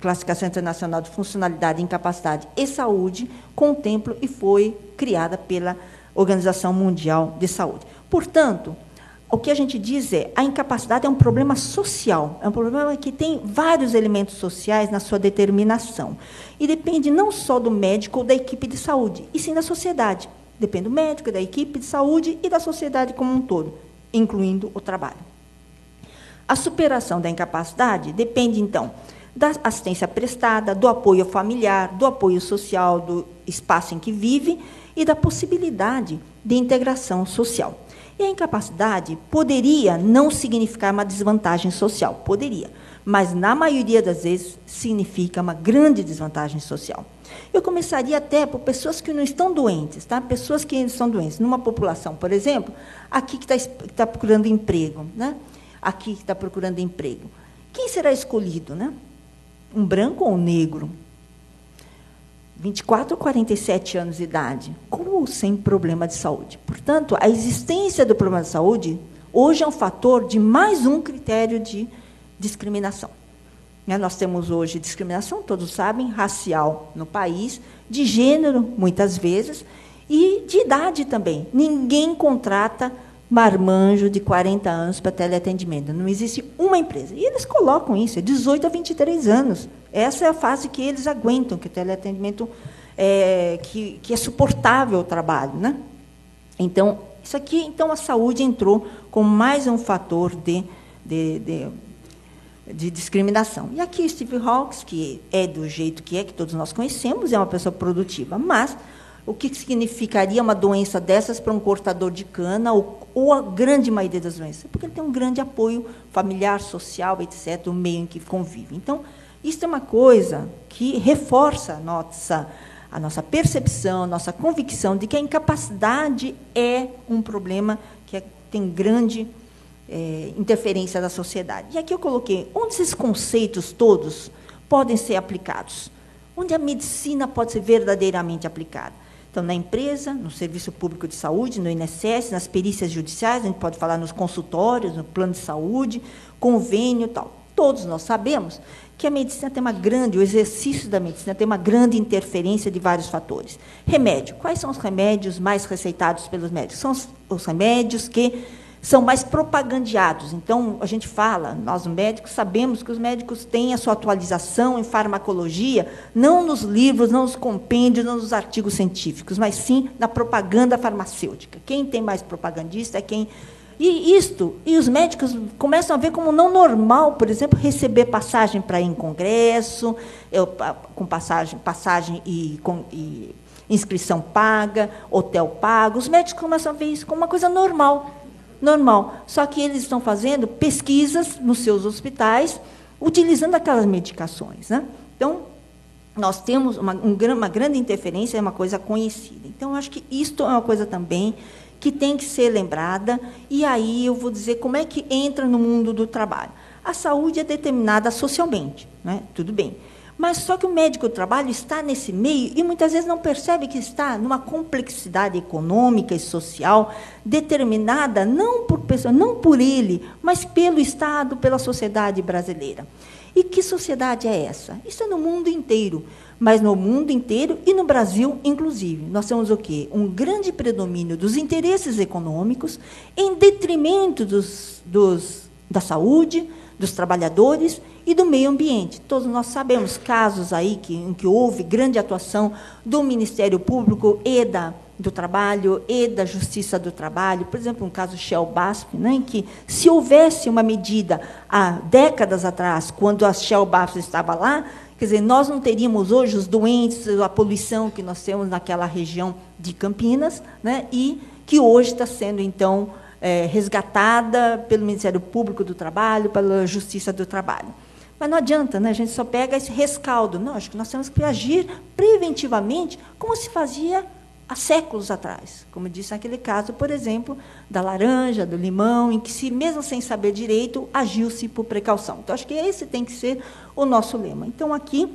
Classificação Internacional de Funcionalidade, Incapacidade e Saúde, contempla e foi criada pela Organização Mundial de Saúde. Portanto, o que a gente diz a incapacidade é um problema social, é um problema que tem vários elementos sociais na sua determinação. E depende não só do médico ou da equipe de saúde, e sim da sociedade. Depende do médico, da equipe de saúde e da sociedade como um todo, incluindo o trabalho. A superação da incapacidade depende, então, da assistência prestada, do apoio familiar, do apoio social, do espaço em que vive e da possibilidade de integração social. E a incapacidade poderia não significar uma desvantagem social, poderia, mas, na maioria das vezes, significa uma grande desvantagem social. Eu começaria até por pessoas que não estão doentes, tá? Pessoas que estão doentes. Numa população, por exemplo, aqui que está procurando emprego, né? Aqui que está procurando emprego. Quem será escolhido, né? Um branco ou um negro? 24 ou 47 anos de idade, com ou sem problema de saúde. Portanto, a existência do problema de saúde hoje é um fator de mais um critério de discriminação. Nós temos hoje discriminação, todos sabem, racial no país, de gênero, muitas vezes, e de idade também. Ninguém contrata marmanjo de 40 anos para teleatendimento. Não existe uma empresa. E eles colocam isso, é 18 a 23 anos. Essa é a fase que eles aguentam, que o teleatendimento que é suportável o trabalho, né? Então, isso aqui, então, a saúde entrou como mais um fator de discriminação. E aqui Steve Hawkes, que é do jeito que todos nós conhecemos, é uma pessoa produtiva, mas o que significaria uma doença dessas para um cortador de cana, ou a grande maioria das doenças? Porque ele tem um grande apoio familiar, social, etc., o meio em que convive. Então, isso é uma coisa que reforça a nossa percepção, a nossa convicção de que a incapacidade é um problema que tem grande interferência da sociedade. E aqui eu coloquei onde esses conceitos todos podem ser aplicados, onde a medicina pode ser verdadeiramente aplicada. Então, na empresa, no serviço público de saúde, no INSS, nas perícias judiciais, a gente pode falar nos consultórios, no plano de saúde, convênio e tal. Todos nós sabemos que a medicina tem o exercício da medicina tem uma grande interferência de vários fatores. Remédio. Quais são os remédios mais receitados pelos médicos? São os remédios que são mais propagandeados. Então, a gente fala, nós médicos sabemos que os médicos têm a sua atualização em farmacologia, não nos livros, não nos compêndios, não nos artigos científicos, mas sim na propaganda farmacêutica. Quem tem mais propagandista é quem... E os médicos começam a ver como não normal, por exemplo, receber passagem para ir em congresso, com passagem e inscrição paga, hotel pago. Os médicos começam a ver isso como uma coisa normal. Só que eles estão fazendo pesquisas nos seus hospitais, utilizando aquelas medicações, né? Então, nós temos uma grande interferência, é uma coisa conhecida. Então, acho que isto é uma coisa também que tem que ser lembrada, e aí eu vou dizer como é que entra no mundo do trabalho. A saúde é determinada socialmente, né? Tudo bem. Mas só que o médico do trabalho está nesse meio e muitas vezes não percebe que está numa complexidade econômica e social determinada não por ele, mas pelo Estado, pela sociedade brasileira. E que sociedade é essa? Isso é no mundo inteiro, mas no mundo inteiro e no Brasil, inclusive. Nós temos o quê? Um grande predomínio dos interesses econômicos em detrimento da saúde, dos trabalhadores e do meio ambiente. Todos nós sabemos casos aí em que houve grande atuação do Ministério Público e do Trabalho e da Justiça do Trabalho. Por exemplo, um caso Shell BASF, né, em que, se houvesse uma medida há décadas atrás, quando a Shell BASF estava lá, quer dizer, nós não teríamos hoje os doentes, a poluição que nós temos naquela região de Campinas, né, e que hoje está sendo, então, resgatada pelo Ministério Público do Trabalho, pela Justiça do Trabalho. Mas não adianta, né? A gente só pega esse rescaldo. Não, acho que nós temos que agir preventivamente, como se fazia há séculos atrás. Como eu disse naquele caso, por exemplo, da laranja, do limão, em que, mesmo sem saber direito, agiu-se por precaução. Então, acho que esse tem que ser o nosso lema. Então, aqui,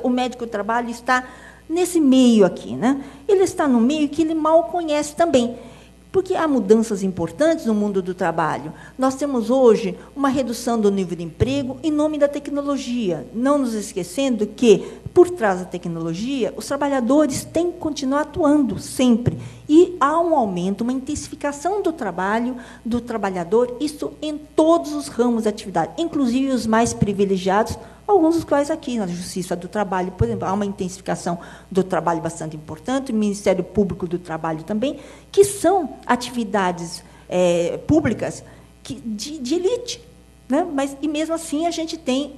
o médico do trabalho está nesse meio aqui, né? Ele está no meio que ele mal conhece também. Porque há mudanças importantes no mundo do trabalho. Nós temos hoje uma redução do nível de emprego em nome da tecnologia, não nos esquecendo que, por trás da tecnologia, os trabalhadores têm que continuar atuando sempre. E há um aumento, uma intensificação do trabalho do trabalhador, isso em todos os ramos de atividade, inclusive os mais privilegiados, alguns dos quais aqui, na Justiça do Trabalho, por exemplo, há uma intensificação do trabalho bastante importante, o Ministério Público do Trabalho também, que são atividades públicas de elite, né? E, mesmo assim, a gente tem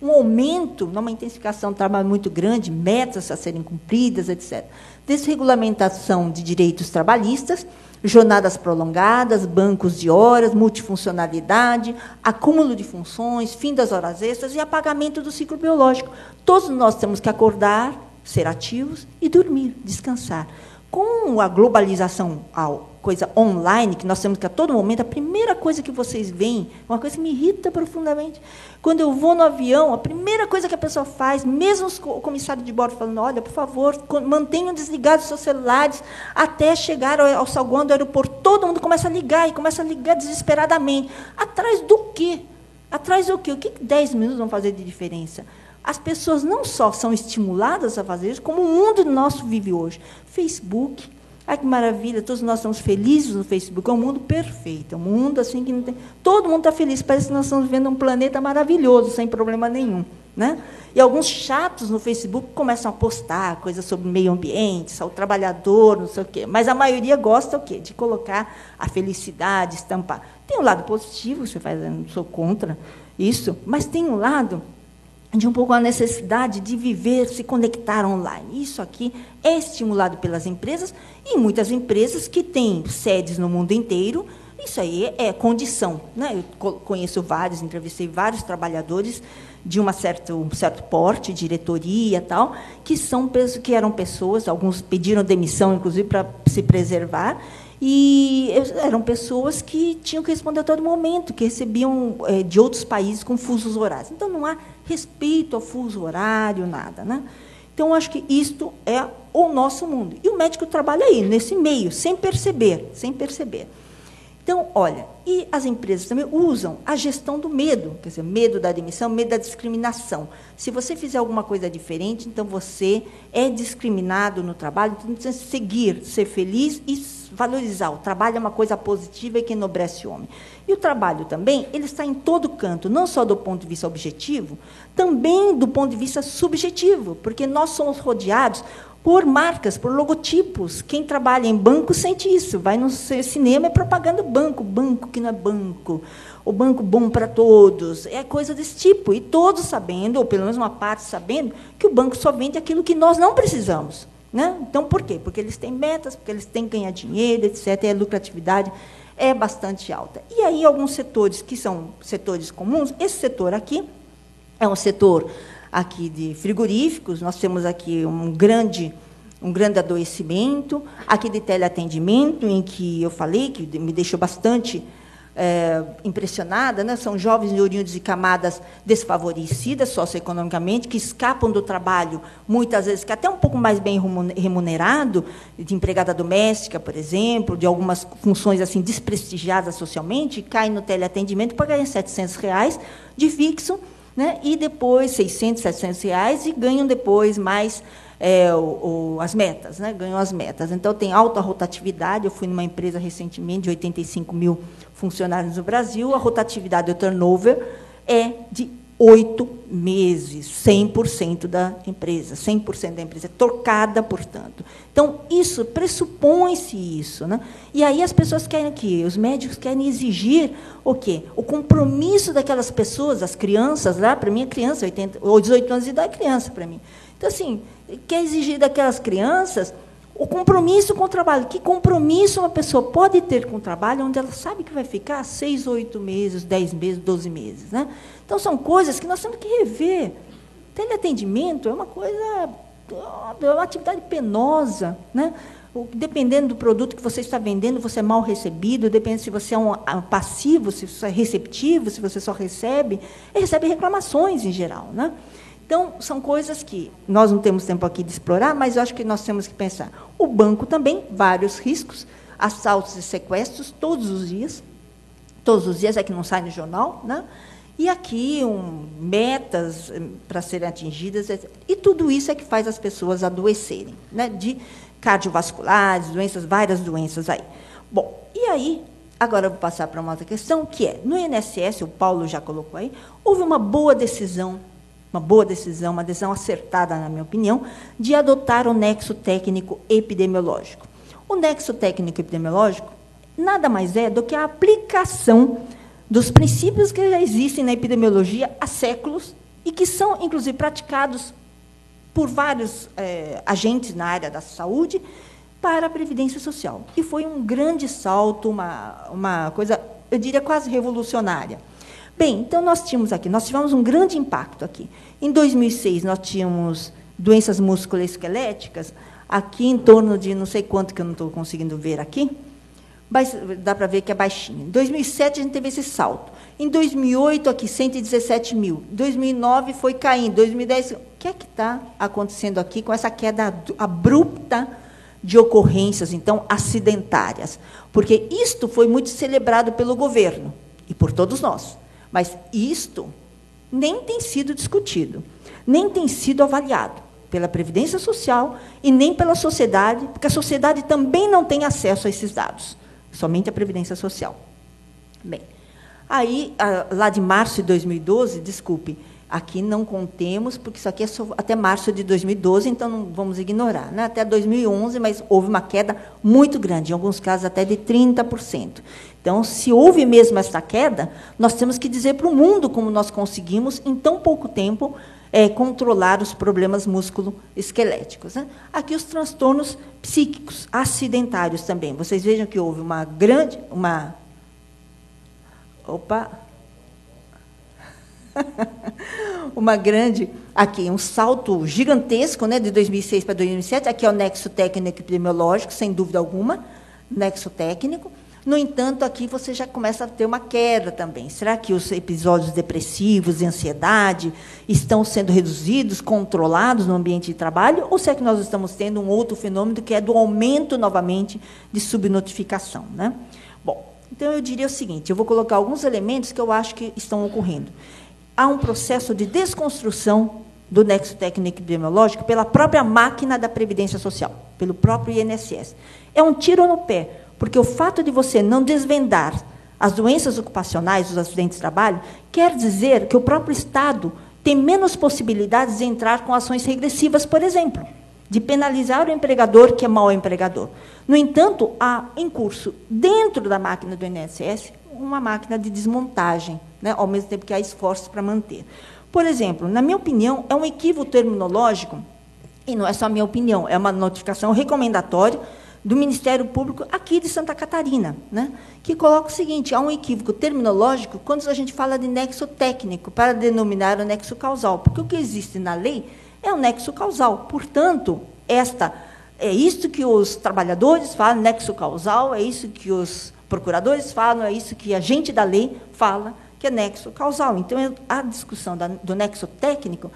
um aumento, numa intensificação do trabalho muito grande, metas a serem cumpridas, etc. Desregulamentação de direitos trabalhistas, jornadas prolongadas, bancos de horas, multifuncionalidade, acúmulo de funções, fim das horas extras e apagamento do ciclo biológico. Todos nós temos que acordar, ser ativos e dormir, descansar. Com a globalização, a coisa online, que nós temos que a todo momento, a primeira coisa que vocês veem, uma coisa que me irrita profundamente, quando eu vou no avião, a primeira coisa que a pessoa faz, mesmo o comissário de bordo falando, olha, por favor, mantenham desligados os seus celulares até chegar ao saguão do aeroporto, todo mundo começa a ligar, e começa a ligar desesperadamente. Atrás do quê? Atrás do quê? O que 10 minutos vão fazer de diferença? As pessoas não só são estimuladas a fazer isso, como o mundo nosso vive hoje. Facebook, ai que maravilha, todos nós estamos felizes no Facebook, é um mundo perfeito, é um mundo assim que não tem... Todo mundo está feliz, parece que nós estamos vivendo um planeta maravilhoso, sem problema nenhum. Né? E alguns chatos no Facebook começam a postar coisas sobre meio ambiente, saúde trabalhador, não sei o quê. Mas a maioria gosta o quê? De colocar a felicidade, estampar. Tem um lado positivo, você faz, eu não sou contra isso, mas tem um lado de um pouco a necessidade de viver, se conectar online. Isso aqui é estimulado pelas empresas, e muitas empresas que têm sedes no mundo inteiro, isso aí é condição. Né? Eu conheço vários, entrevistei vários trabalhadores de um certo porte, diretoria, tal, que eram pessoas, alguns pediram demissão, inclusive, para se preservar, e eram pessoas que tinham que responder a todo momento, que recebiam de outros países com fusos horários. Então, não há respeito ao fuso horário, nada. Né? Então, acho que isto é o nosso mundo. E o médico trabalha aí, nesse meio, sem perceber, sem perceber. Então, olha, e as empresas também usam a gestão do medo, quer dizer, medo da demissão, medo da discriminação. Se você fizer alguma coisa diferente, então você é discriminado no trabalho, então você tem que seguir, ser feliz e valorizar. O trabalho é uma coisa positiva e que enobrece o homem. E o trabalho também, ele está em todo canto, não só do ponto de vista objetivo, também do ponto de vista subjetivo, porque nós somos rodeados por marcas, por logotipos. Quem trabalha em banco sente isso. Vai no cinema, é propaganda do banco. Banco que não é banco. O banco bom para todos. É coisa desse tipo. E todos sabendo, ou pelo menos uma parte sabendo, que o banco só vende aquilo que nós não precisamos. Né? Então, por quê? Porque eles têm metas, porque eles têm que ganhar dinheiro, etc. E a lucratividade é bastante alta. E aí, alguns setores que são setores comuns, esse setor aqui é um setor aqui de frigoríficos, nós temos aqui um grande adoecimento, aqui de teleatendimento, em que eu falei, que me deixou bastante impressionada, né? São jovens e oriundos de camadas desfavorecidas socioeconomicamente, que escapam do trabalho, muitas vezes, que até um pouco mais bem remunerado, de empregada doméstica, por exemplo, de algumas funções assim desprestigiadas socialmente, caem no teleatendimento para ganhar R$700 de fixo, né? E depois R$600, R$700, e ganham depois mais as metas, né? Ganham as metas. Então, tem alta rotatividade. Eu fui numa empresa recentemente de 85 mil funcionários no Brasil, a rotatividade, o turnover, é de 8 meses, 100% da empresa, 100% da empresa é trocada, portanto. Então, isso, pressupõe-se isso. Né? E aí as pessoas querem o quê? Os médicos querem exigir o quê? O compromisso daquelas pessoas, as crianças, lá, para mim é criança, 18 anos de idade é criança para mim. Então, assim, quer exigir daquelas crianças o compromisso com o trabalho. Que compromisso uma pessoa pode ter com o trabalho onde ela sabe que vai ficar 6, 8 meses, 10 meses, 12 meses? Né? Então, são coisas que nós temos que rever. Teleatendimento é uma coisa, é uma atividade penosa. Né? Dependendo do produto que você está vendendo, você é mal recebido, depende se você é um passivo, se você é receptivo, se você só recebe reclamações em geral. Né? Então, são coisas que nós não temos tempo aqui de explorar, mas eu acho que nós temos que pensar. O banco também, vários riscos, assaltos e sequestros, todos os dias é que não sai no jornal, né? E aqui, metas para serem atingidas, etc. E tudo isso é que faz as pessoas adoecerem, né? De cardiovasculares, várias doenças aí. Bom, e aí, agora eu vou passar para uma outra questão, que é, no INSS, o Paulo já colocou aí, houve uma decisão acertada, na minha opinião, de adotar o nexo técnico epidemiológico. O nexo técnico epidemiológico nada mais é do que a aplicação dos princípios que já existem na epidemiologia há séculos e que são, inclusive, praticados por vários agentes na área da saúde para a Previdência Social. E foi um grande salto, uma coisa, eu diria, quase revolucionária. Bem, então, nós tivemos um grande impacto aqui. Em 2006, nós tínhamos doenças musculoesqueléticas, aqui em torno de não sei quanto, que eu não estou conseguindo ver aqui, mas dá para ver que é baixinho. Em 2007, a gente teve esse salto. Em 2008, aqui, 117 mil. Em 2009, foi caindo. Em 2010, o que é que está acontecendo aqui com essa queda abrupta de ocorrências, então, acidentárias? Porque isto foi muito celebrado pelo governo e por todos nós. Mas isto nem tem sido discutido, nem tem sido avaliado pela Previdência Social e nem pela sociedade, porque a sociedade também não tem acesso a esses dados, somente a Previdência Social. Bem, aí, lá de março de 2012, desculpe, aqui não contemos, porque isso aqui é só até março de 2012, então não vamos ignorar, né? Até 2011, mas houve uma queda muito grande, em alguns casos até de 30%. Então, se houve mesmo essa queda, nós temos que dizer para o mundo como nós conseguimos, em tão pouco tempo, controlar os problemas musculoesqueléticos, né? Aqui os transtornos psíquicos, acidentários também. Vocês vejam que houve uma grande... aqui, um salto gigantesco, né, de 2006 para 2007. Aqui é o nexo técnico epidemiológico, sem dúvida alguma, nexo técnico. No entanto, aqui você já começa a ter uma queda também. Será que os episódios depressivos e ansiedade estão sendo reduzidos, controlados no ambiente de trabalho? Ou será que nós estamos tendo um outro fenômeno, que é do aumento, novamente, de subnotificação, né? Bom, então, eu diria o seguinte, eu vou colocar alguns elementos que eu acho que estão ocorrendo. Há um processo de desconstrução do nexo técnico epidemiológico pela própria máquina da Previdência Social, pelo próprio INSS. É um tiro no pé, porque o fato de você não desvendar as doenças ocupacionais, os acidentes de trabalho, quer dizer que o próprio Estado tem menos possibilidades de entrar com ações regressivas, por exemplo, de penalizar o empregador que é mau empregador. No entanto, há em curso, dentro da máquina do INSS, uma máquina de desmontagem, né, ao mesmo tempo que há esforços para manter. Por exemplo, na minha opinião, é um equívoco terminológico, e não é só a minha opinião, é uma notificação recomendatória do Ministério Público aqui de Santa Catarina, né, que coloca o seguinte, há um equívoco terminológico quando a gente fala de nexo técnico, para denominar o nexo causal, porque o que existe na lei é o nexo causal. Portanto, é isso que os trabalhadores falam, nexo causal, é isso que os procuradores falam, é isso que a gente da lei fala, que é nexo causal. Então, a discussão do nexo técnico,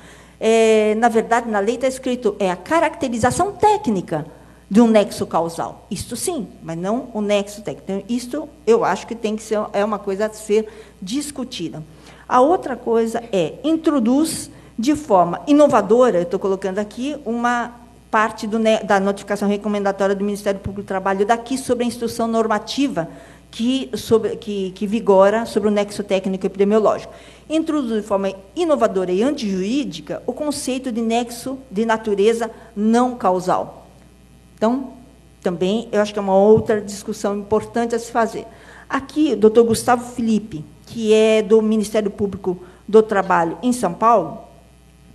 na verdade, na lei está escrito, é a caracterização técnica de um nexo causal. Isto sim, mas não o nexo técnico. Então, isto eu acho que tem que ser uma coisa a ser discutida. A outra coisa introduz de forma inovadora, eu estou colocando aqui uma parte da notificação recomendatória do Ministério Público do Trabalho daqui sobre a instrução normativa que vigora sobre o nexo técnico epidemiológico. Introduz de forma inovadora e antijurídica o conceito de nexo de natureza não causal. Então, também, eu acho que é uma outra discussão importante a se fazer. Aqui, o doutor Gustavo Felipe, que é do Ministério Público do Trabalho em São Paulo,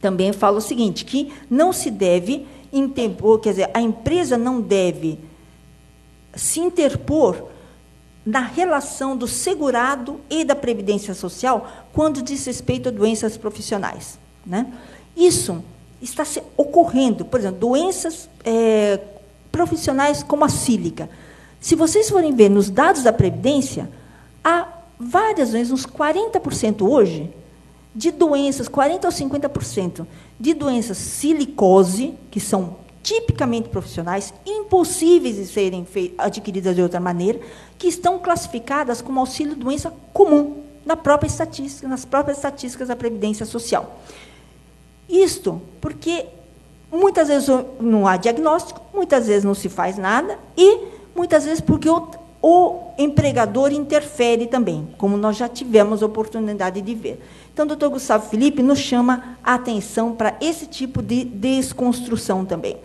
também fala o seguinte, que não se deve interpor, quer dizer, a empresa não deve se interpor na relação do segurado e da Previdência Social quando diz respeito a doenças profissionais, né? Isso está ocorrendo, por exemplo, doenças profissionais como a sílica. Se vocês forem ver nos dados da Previdência, há várias vezes, uns 40% hoje, de doenças, 40% ou 50%, de doenças silicose, que são tipicamente profissionais, impossíveis de serem adquiridas de outra maneira, que estão classificadas como auxílio-doença comum, nas próprias estatísticas da Previdência Social. Isto porque muitas vezes não há diagnóstico, muitas vezes não se faz nada, e muitas vezes porque o empregador interfere também, como nós já tivemos a oportunidade de ver. Então, o doutor Gustavo Felipe nos chama a atenção para esse tipo de desconstrução também.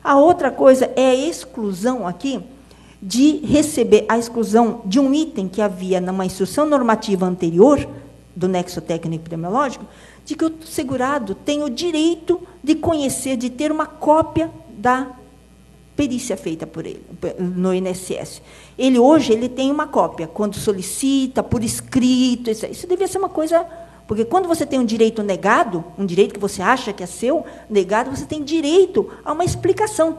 A outra coisa é a exclusão aqui de receber a exclusão de um item que havia numa instrução normativa anterior, do nexo técnico epidemiológico, de que o segurado tem o direito de conhecer, de ter uma cópia da perícia feita por ele, no INSS. Hoje, ele tem uma cópia, quando solicita, por escrito, isso devia ser uma coisa... Porque quando você tem um direito negado, um direito que você acha que é seu, negado, você tem direito a uma explicação.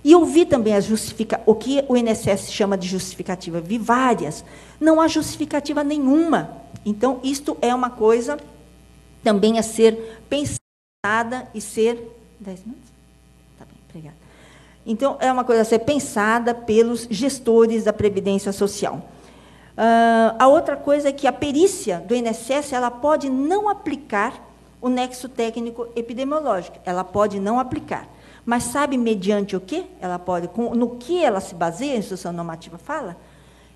E eu vi também o que o INSS chama de justificativa. Vi várias. Não há justificativa nenhuma. Então, isto é uma coisa também a ser pensada e ser... 10 minutos? Tá bem, obrigada. Então, é uma coisa a ser pensada pelos gestores da Previdência Social. A outra coisa é que a perícia do INSS ela pode não aplicar o nexo técnico epidemiológico. Ela pode não aplicar. Mas sabe mediante o quê? Ela pode, no que ela se baseia, a instrução normativa fala?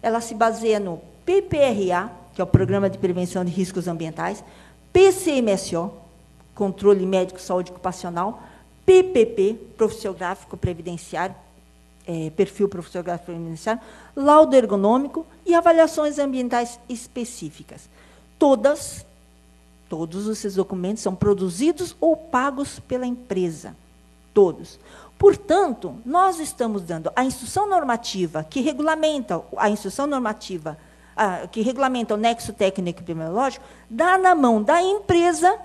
Ela se baseia no PPRA, que é o Programa de Prevenção de Riscos Ambientais, PCMSO, Controle Médico Saúde Ocupacional, PPP, Profissiográfico Previdenciário, perfil profissiográfico previdenciário, laudo ergonômico e avaliações ambientais específicas. Todos esses documentos são produzidos ou pagos pela empresa. Todos. Portanto, nós estamos dando a instrução normativa que regulamenta o nexo técnico epidemiológico, dá na mão da empresa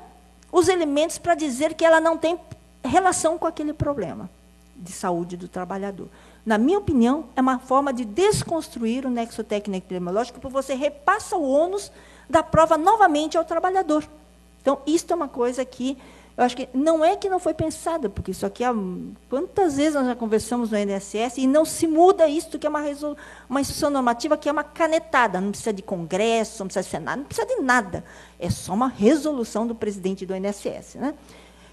os elementos para dizer que ela não tem relação com aquele problema de saúde do trabalhador. Na minha opinião, é uma forma de desconstruir o nexo técnico epidemiológico, porque você repassa o ônus da prova novamente ao trabalhador. Então, isto é uma coisa que eu acho que não é que não foi pensada, porque isso aqui, quantas vezes nós já conversamos no INSS, e não se muda isso, que é uma instrução normativa que é uma canetada, não precisa de congresso, não precisa de senado, não precisa de nada. É só uma resolução do presidente do INSS. Né?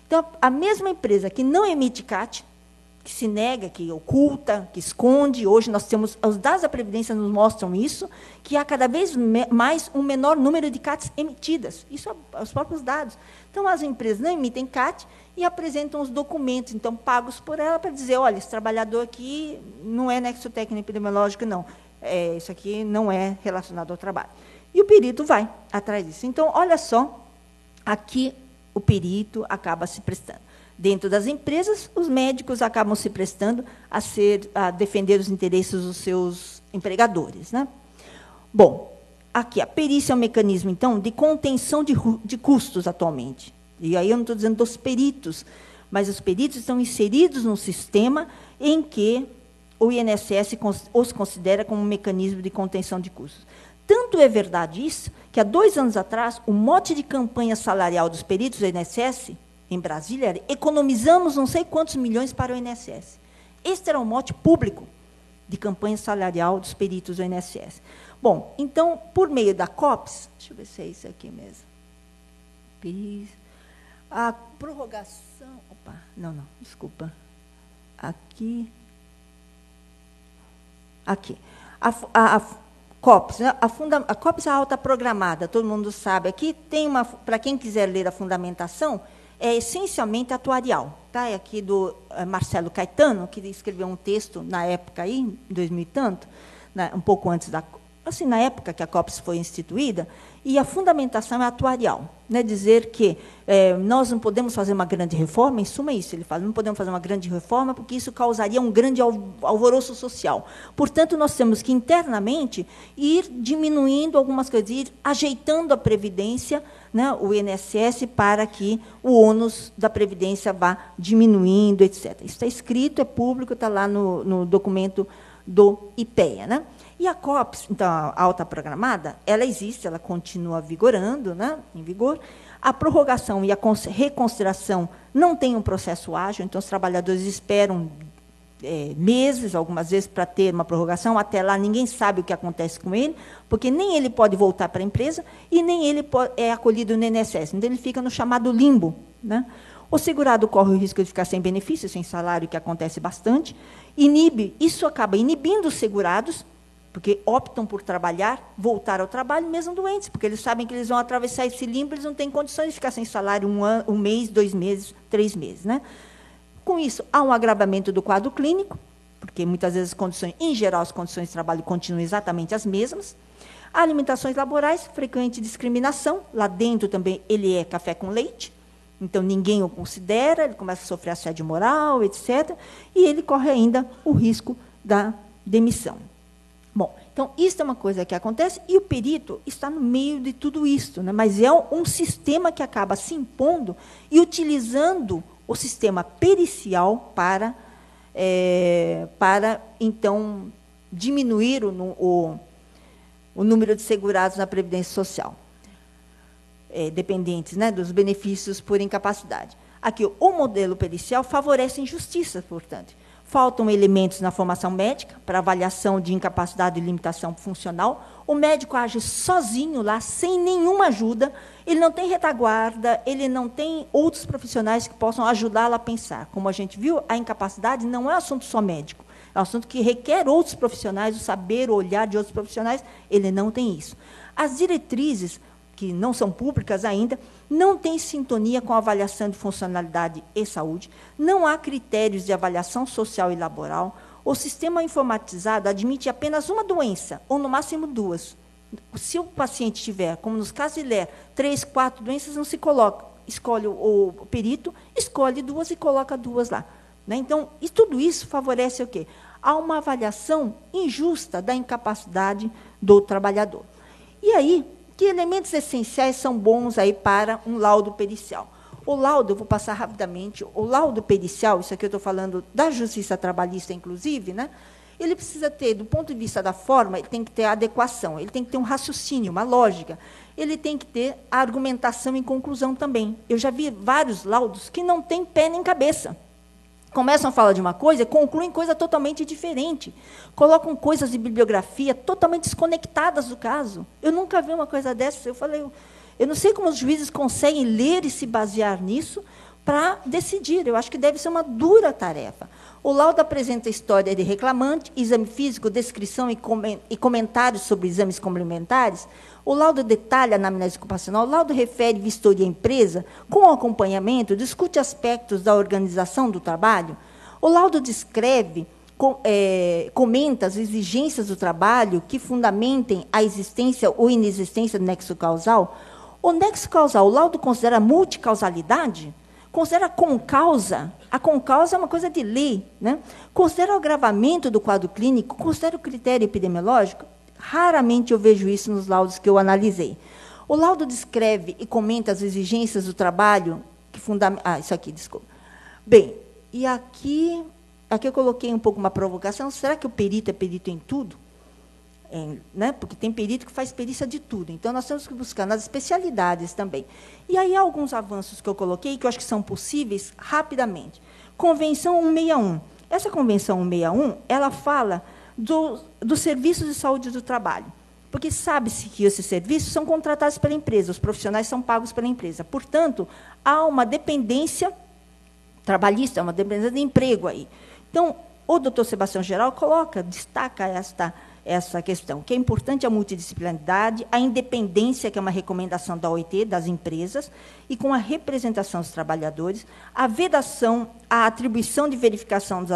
Então, a mesma empresa que não emite CAT, que se nega, que oculta, que esconde. Hoje nós temos, os dados da Previdência nos mostram isso, que há cada vez mais um menor número de CATs emitidas. Isso é os próprios dados. Então, as empresas não emitem CAT e apresentam os documentos, então, pagos por ela, para dizer, olha, esse trabalhador aqui não é nexo técnico epidemiológico, não. Isso aqui não é relacionado ao trabalho. E o perito vai atrás disso. Então, olha só, aqui o perito acaba se prestando. Dentro das empresas, os médicos acabam se prestando a defender os interesses dos seus empregadores. Né? Bom, aqui, a perícia é um mecanismo, então, de contenção de custos atualmente. E aí eu não estou dizendo dos peritos, mas os peritos estão inseridos num sistema em que o INSS os considera como um mecanismo de contenção de custos. Tanto é verdade isso, que há 2 anos atrás, o mote de campanha salarial dos peritos do INSS, em Brasília, era economizamos não sei quantos milhões para o INSS. Este era o mote público de campanha salarial dos peritos do INSS. Bom, então, por meio da COPS, deixa eu ver se é isso aqui mesmo. A prorrogação... Opa, não, desculpa. Aqui. A COPS, né? A COPS é a alta programada, todo mundo sabe. Aqui tem uma, para quem quiser ler a fundamentação, é essencialmente atuarial. Tá? É aqui do Marcelo Caetano, que escreveu um texto na época, aí, em 2000 e tanto, um pouco antes assim, na época que a COPS foi instituída, e a fundamentação é atuarial. Né? Dizer que nós não podemos fazer uma grande reforma, em suma é isso, ele fala, não podemos fazer uma grande reforma porque isso causaria um grande alvoroço social. Portanto, nós temos que, internamente, ir diminuindo algumas coisas, ir ajeitando a Previdência, né, o INSS, para que o ônus da Previdência vá diminuindo, etc. Isso está escrito, é público, está lá no documento do IPEA. Né? E a COPS, então, a alta programada, ela existe, ela continua vigorando, né, em vigor. A prorrogação e a reconsideração não tem um processo ágil, então os trabalhadores esperam meses, algumas vezes, para ter uma prorrogação. Até lá, ninguém sabe o que acontece com ele, porque nem ele pode voltar para a empresa e nem ele é acolhido no INSS. Então, ele fica no chamado limbo. Né? O segurado corre o risco de ficar sem benefício, sem salário, que acontece bastante. Isso acaba inibindo os segurados, porque optam por trabalhar, voltar ao trabalho, mesmo doentes, porque eles sabem que eles vão atravessar esse limbo, eles não têm condições de ficar sem salário um mês, 2 meses, 3 meses. Né? Com isso, há um agravamento do quadro clínico, porque muitas vezes as condições, em geral, as condições de trabalho continuam exatamente as mesmas. Há limitações laborais, frequente discriminação, lá dentro também ele é café com leite, então ninguém o considera, ele começa a sofrer assédio moral, etc., e ele corre ainda o risco da demissão. Bom, então, isso é uma coisa que acontece, e o perito está no meio de tudo isso, né? Mas é um sistema que acaba se impondo e utilizando o sistema pericial para então, diminuir o número de segurados na Previdência Social, dependentes, né, dos benefícios por incapacidade. Aqui, o modelo pericial favorece injustiça, portanto. Faltam elementos na formação médica para avaliação de incapacidade e limitação funcional. O médico age sozinho lá, sem nenhuma ajuda. Ele não tem retaguarda, ele não tem outros profissionais que possam ajudá-lo a pensar. Como a gente viu, a incapacidade não é um assunto só médico. É um assunto que requer outros profissionais, o saber, o olhar de outros profissionais. Ele não tem isso. As diretrizes, que não são públicas ainda, não têm sintonia com a avaliação de funcionalidade e saúde, não há critérios de avaliação social e laboral, o sistema informatizado admite apenas uma doença, ou no máximo duas. Se o paciente tiver, como nos casos de LER, 3, 4 doenças, não se coloca, escolhe o perito, escolhe duas e coloca duas lá. Né? Então, e tudo isso favorece o quê? Há uma avaliação injusta da incapacidade do trabalhador. E aí, que elementos essenciais são bons aí para um laudo pericial? O laudo, eu vou passar rapidamente, o laudo pericial, isso aqui eu estou falando da justiça trabalhista, inclusive, né? Ele precisa ter, do ponto de vista da forma, ele tem que ter adequação, ele tem que ter um raciocínio, uma lógica, ele tem que ter a argumentação e conclusão também. Eu já vi vários laudos que não têm pé nem cabeça. Começam a falar de uma coisa, concluem coisa totalmente diferente. Colocam coisas de bibliografia totalmente desconectadas do caso. Eu nunca vi uma coisa dessa. Eu falei, eu não sei como os juízes conseguem ler e se basear nisso para decidir. Eu acho que deve ser uma dura tarefa. O laudo apresenta a história de reclamante, exame físico, descrição e comentários sobre exames complementares. O laudo detalha a anamnese ocupacional, o laudo refere vistoria à empresa, com acompanhamento, discute aspectos da organização do trabalho. O laudo descreve, comenta as exigências do trabalho que fundamentem a existência ou inexistência do nexo causal. O nexo causal, o laudo considera multicausalidade? Considera a concausa? A concausa é uma coisa de lei. Né? Considera o agravamento do quadro clínico? Considera o critério epidemiológico? Raramente eu vejo isso nos laudos que eu analisei. O laudo descreve e comenta as exigências do trabalho que isso aqui, desculpa. Bem, e aqui eu coloquei um pouco uma provocação. Será que o perito é perito em tudo? Né? Porque tem perito que faz perícia de tudo. Então, nós temos que buscar nas especialidades também. E aí, há alguns avanços que eu coloquei, que eu acho que são possíveis, rapidamente. Convenção 161. Essa Convenção 161, ela fala dos serviços de saúde do trabalho. Porque sabe-se que esses serviços são contratados pela empresa, os profissionais são pagos pela empresa. Portanto, há uma dependência trabalhista, uma dependência de emprego aí. Então, o doutor Sebastião Geral destaca essa questão, que é importante a multidisciplinaridade, a independência, que é uma recomendação da OIT, das empresas, e com a representação dos trabalhadores, a vedação, a atribuição de verificação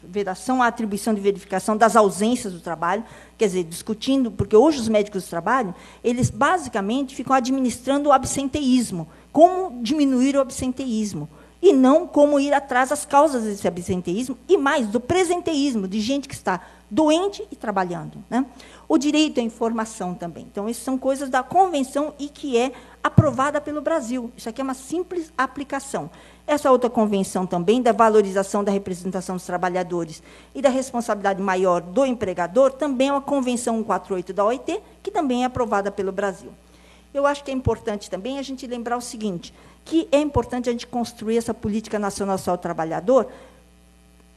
vedação à atribuição de verificação das ausências do trabalho, quer dizer, discutindo, porque hoje os médicos do trabalho, eles basicamente ficam administrando o absenteísmo, como diminuir o absenteísmo, e não como ir atrás das causas desse absenteísmo, e mais, do presenteísmo, de gente que está doente e trabalhando. Né? O direito à informação também. Então, essas são coisas da Convenção e que é aprovada pelo Brasil. Isso aqui é uma simples aplicação. Essa outra convenção também, da valorização da representação dos trabalhadores e da responsabilidade maior do empregador, também é uma Convenção 148 da OIT, que também é aprovada pelo Brasil. Eu acho que é importante também a gente lembrar o seguinte, que é importante a gente construir essa política nacional social do trabalhador,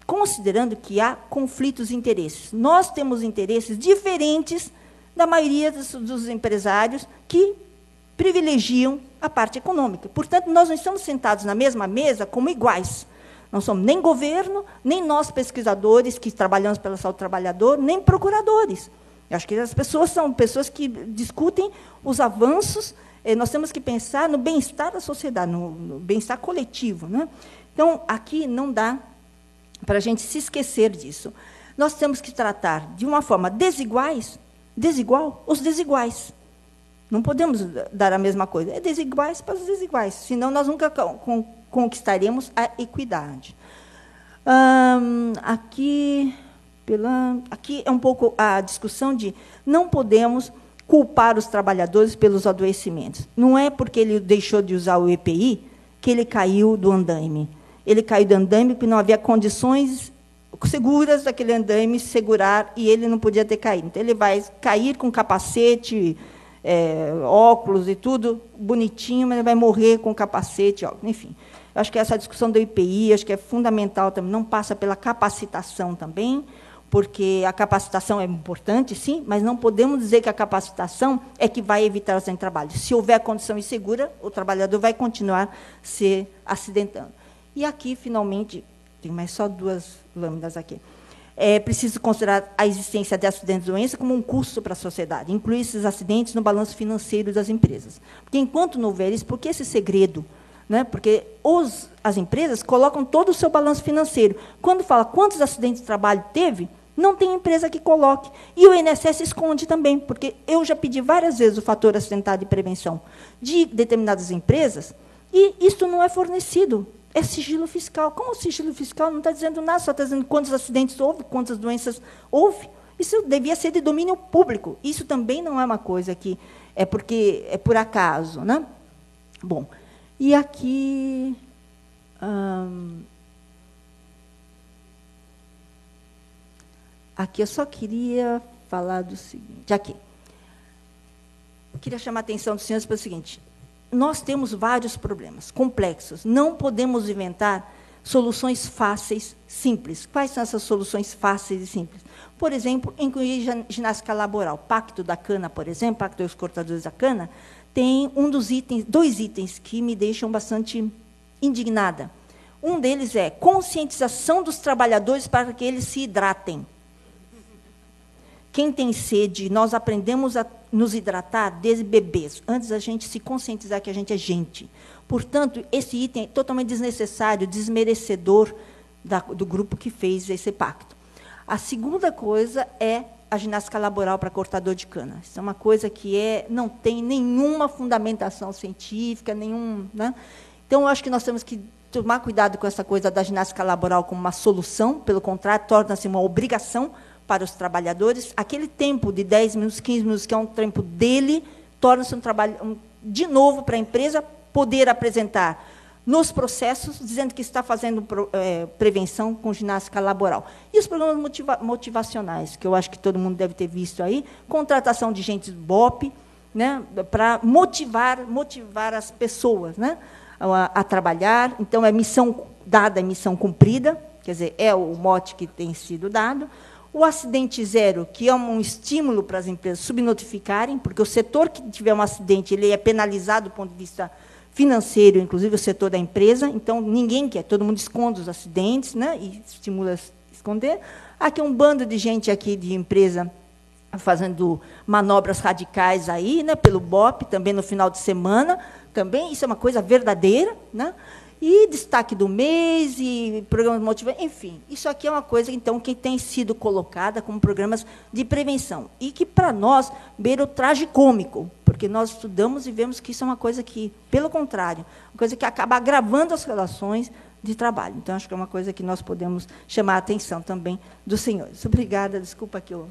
considerando que há conflitos de interesses. Nós temos interesses diferentes da maioria dos empresários que privilegiam a parte econômica. Portanto, nós não estamos sentados na mesma mesa como iguais. Não somos nem governo, nem nós, pesquisadores, que trabalhamos pela saúde do trabalhador, nem procuradores. Eu acho que as pessoas são pessoas que discutem os avanços. Nós temos que pensar no bem-estar da sociedade, no bem-estar coletivo. Né? Então, aqui não dá para a gente se esquecer disso. nós temos que tratar de uma forma desigual os desiguais. Não podemos dar a mesma coisa. É desiguais para os desiguais, senão nós nunca conquistaremos a equidade. Aqui é um pouco a discussão de não podemos culpar os trabalhadores pelos adoecimentos. Não é porque ele deixou de usar o EPI que ele caiu do andaime. Ele caiu do andaime porque não havia condições seguras daquele andaime segurar e ele não podia ter caído. Então, ele vai cair com capacete, óculos e tudo, bonitinho, mas ele vai morrer com capacete, óculos, enfim. Eu acho que essa discussão do IPI, acho que é fundamental também, não passa pela capacitação também, porque a capacitação é importante, sim, mas não podemos dizer que a capacitação é que vai evitar o acidente de trabalho. Se houver condição insegura, o trabalhador vai continuar se acidentando. E aqui, finalmente, tem mais só 2 lâminas aqui. É preciso considerar a existência de acidentes de doença como um custo para a sociedade, incluir esses acidentes no balanço financeiro das empresas. Porque, enquanto não houver isso, por que esse segredo? Né? Porque as empresas colocam todo o seu balanço financeiro. Quando fala quantos acidentes de trabalho teve, não tem empresa que coloque. E o INSS esconde também, porque eu já pedi várias vezes o fator acidentado de prevenção de determinadas empresas, e isso não é fornecido. É sigilo fiscal. Como o sigilo fiscal não está dizendo nada, só está dizendo quantos acidentes houve, quantas doenças houve. Isso devia ser de domínio público. Isso também não é uma coisa que é porque é por acaso, né? Bom, e aqui aqui eu só queria falar do seguinte. Aqui. Eu queria chamar a atenção dos senhores para o seguinte. Nós temos vários problemas complexos. Não podemos inventar soluções fáceis, simples. Quais são essas soluções fáceis e simples? Por exemplo, incluir ginástica laboral. Pacto da cana, por exemplo, Pacto dos cortadores da cana, tem dois itens que me deixam bastante indignada. Um deles é conscientização dos trabalhadores para que eles se hidratem. Quem tem sede, nós aprendemos a nos hidratar desde bebês, antes a gente se conscientizar que a gente é gente. Portanto, esse item é totalmente desnecessário, desmerecedor do grupo que fez esse pacto. A segunda coisa é a ginástica laboral para cortador de cana. Isso é uma coisa que não tem nenhuma fundamentação científica, né? Então, eu acho que nós temos que tomar cuidado com essa coisa da ginástica laboral como uma solução, pelo contrário, torna-se uma obrigação para os trabalhadores. Aquele tempo de 10 minutos, 15 minutos, que é um tempo dele, torna-se um trabalho, de novo, para a empresa poder apresentar nos processos, dizendo que está fazendo prevenção com ginástica laboral. E os programas motivacionais, que eu acho que todo mundo deve ter visto aí, contratação de gente BOP, né, para motivar as pessoas, né, a trabalhar. Então, é missão dada, é missão cumprida, quer dizer, é o mote que tem sido dado. O acidente zero, que é um estímulo para as empresas subnotificarem, porque o setor que tiver um acidente ele é penalizado do ponto de vista financeiro, inclusive o setor da empresa. Então, ninguém quer, todo mundo esconde os acidentes, né, e estimula a esconder. Aqui um bando de gente aqui de empresa fazendo manobras radicais aí, né, pelo BOP, também no final de semana. Também, isso é uma coisa verdadeira, né? E destaque do mês, e programas motivantes, enfim. Isso aqui é uma coisa, então, que tem sido colocada como programas de prevenção. E que, para nós, beira o tragicômico, porque nós estudamos e vemos que isso é uma coisa que, pelo contrário, uma coisa que acaba agravando as relações de trabalho. Então, acho que é uma coisa que nós podemos chamar a atenção também dos senhores. Obrigada, desculpa que eu...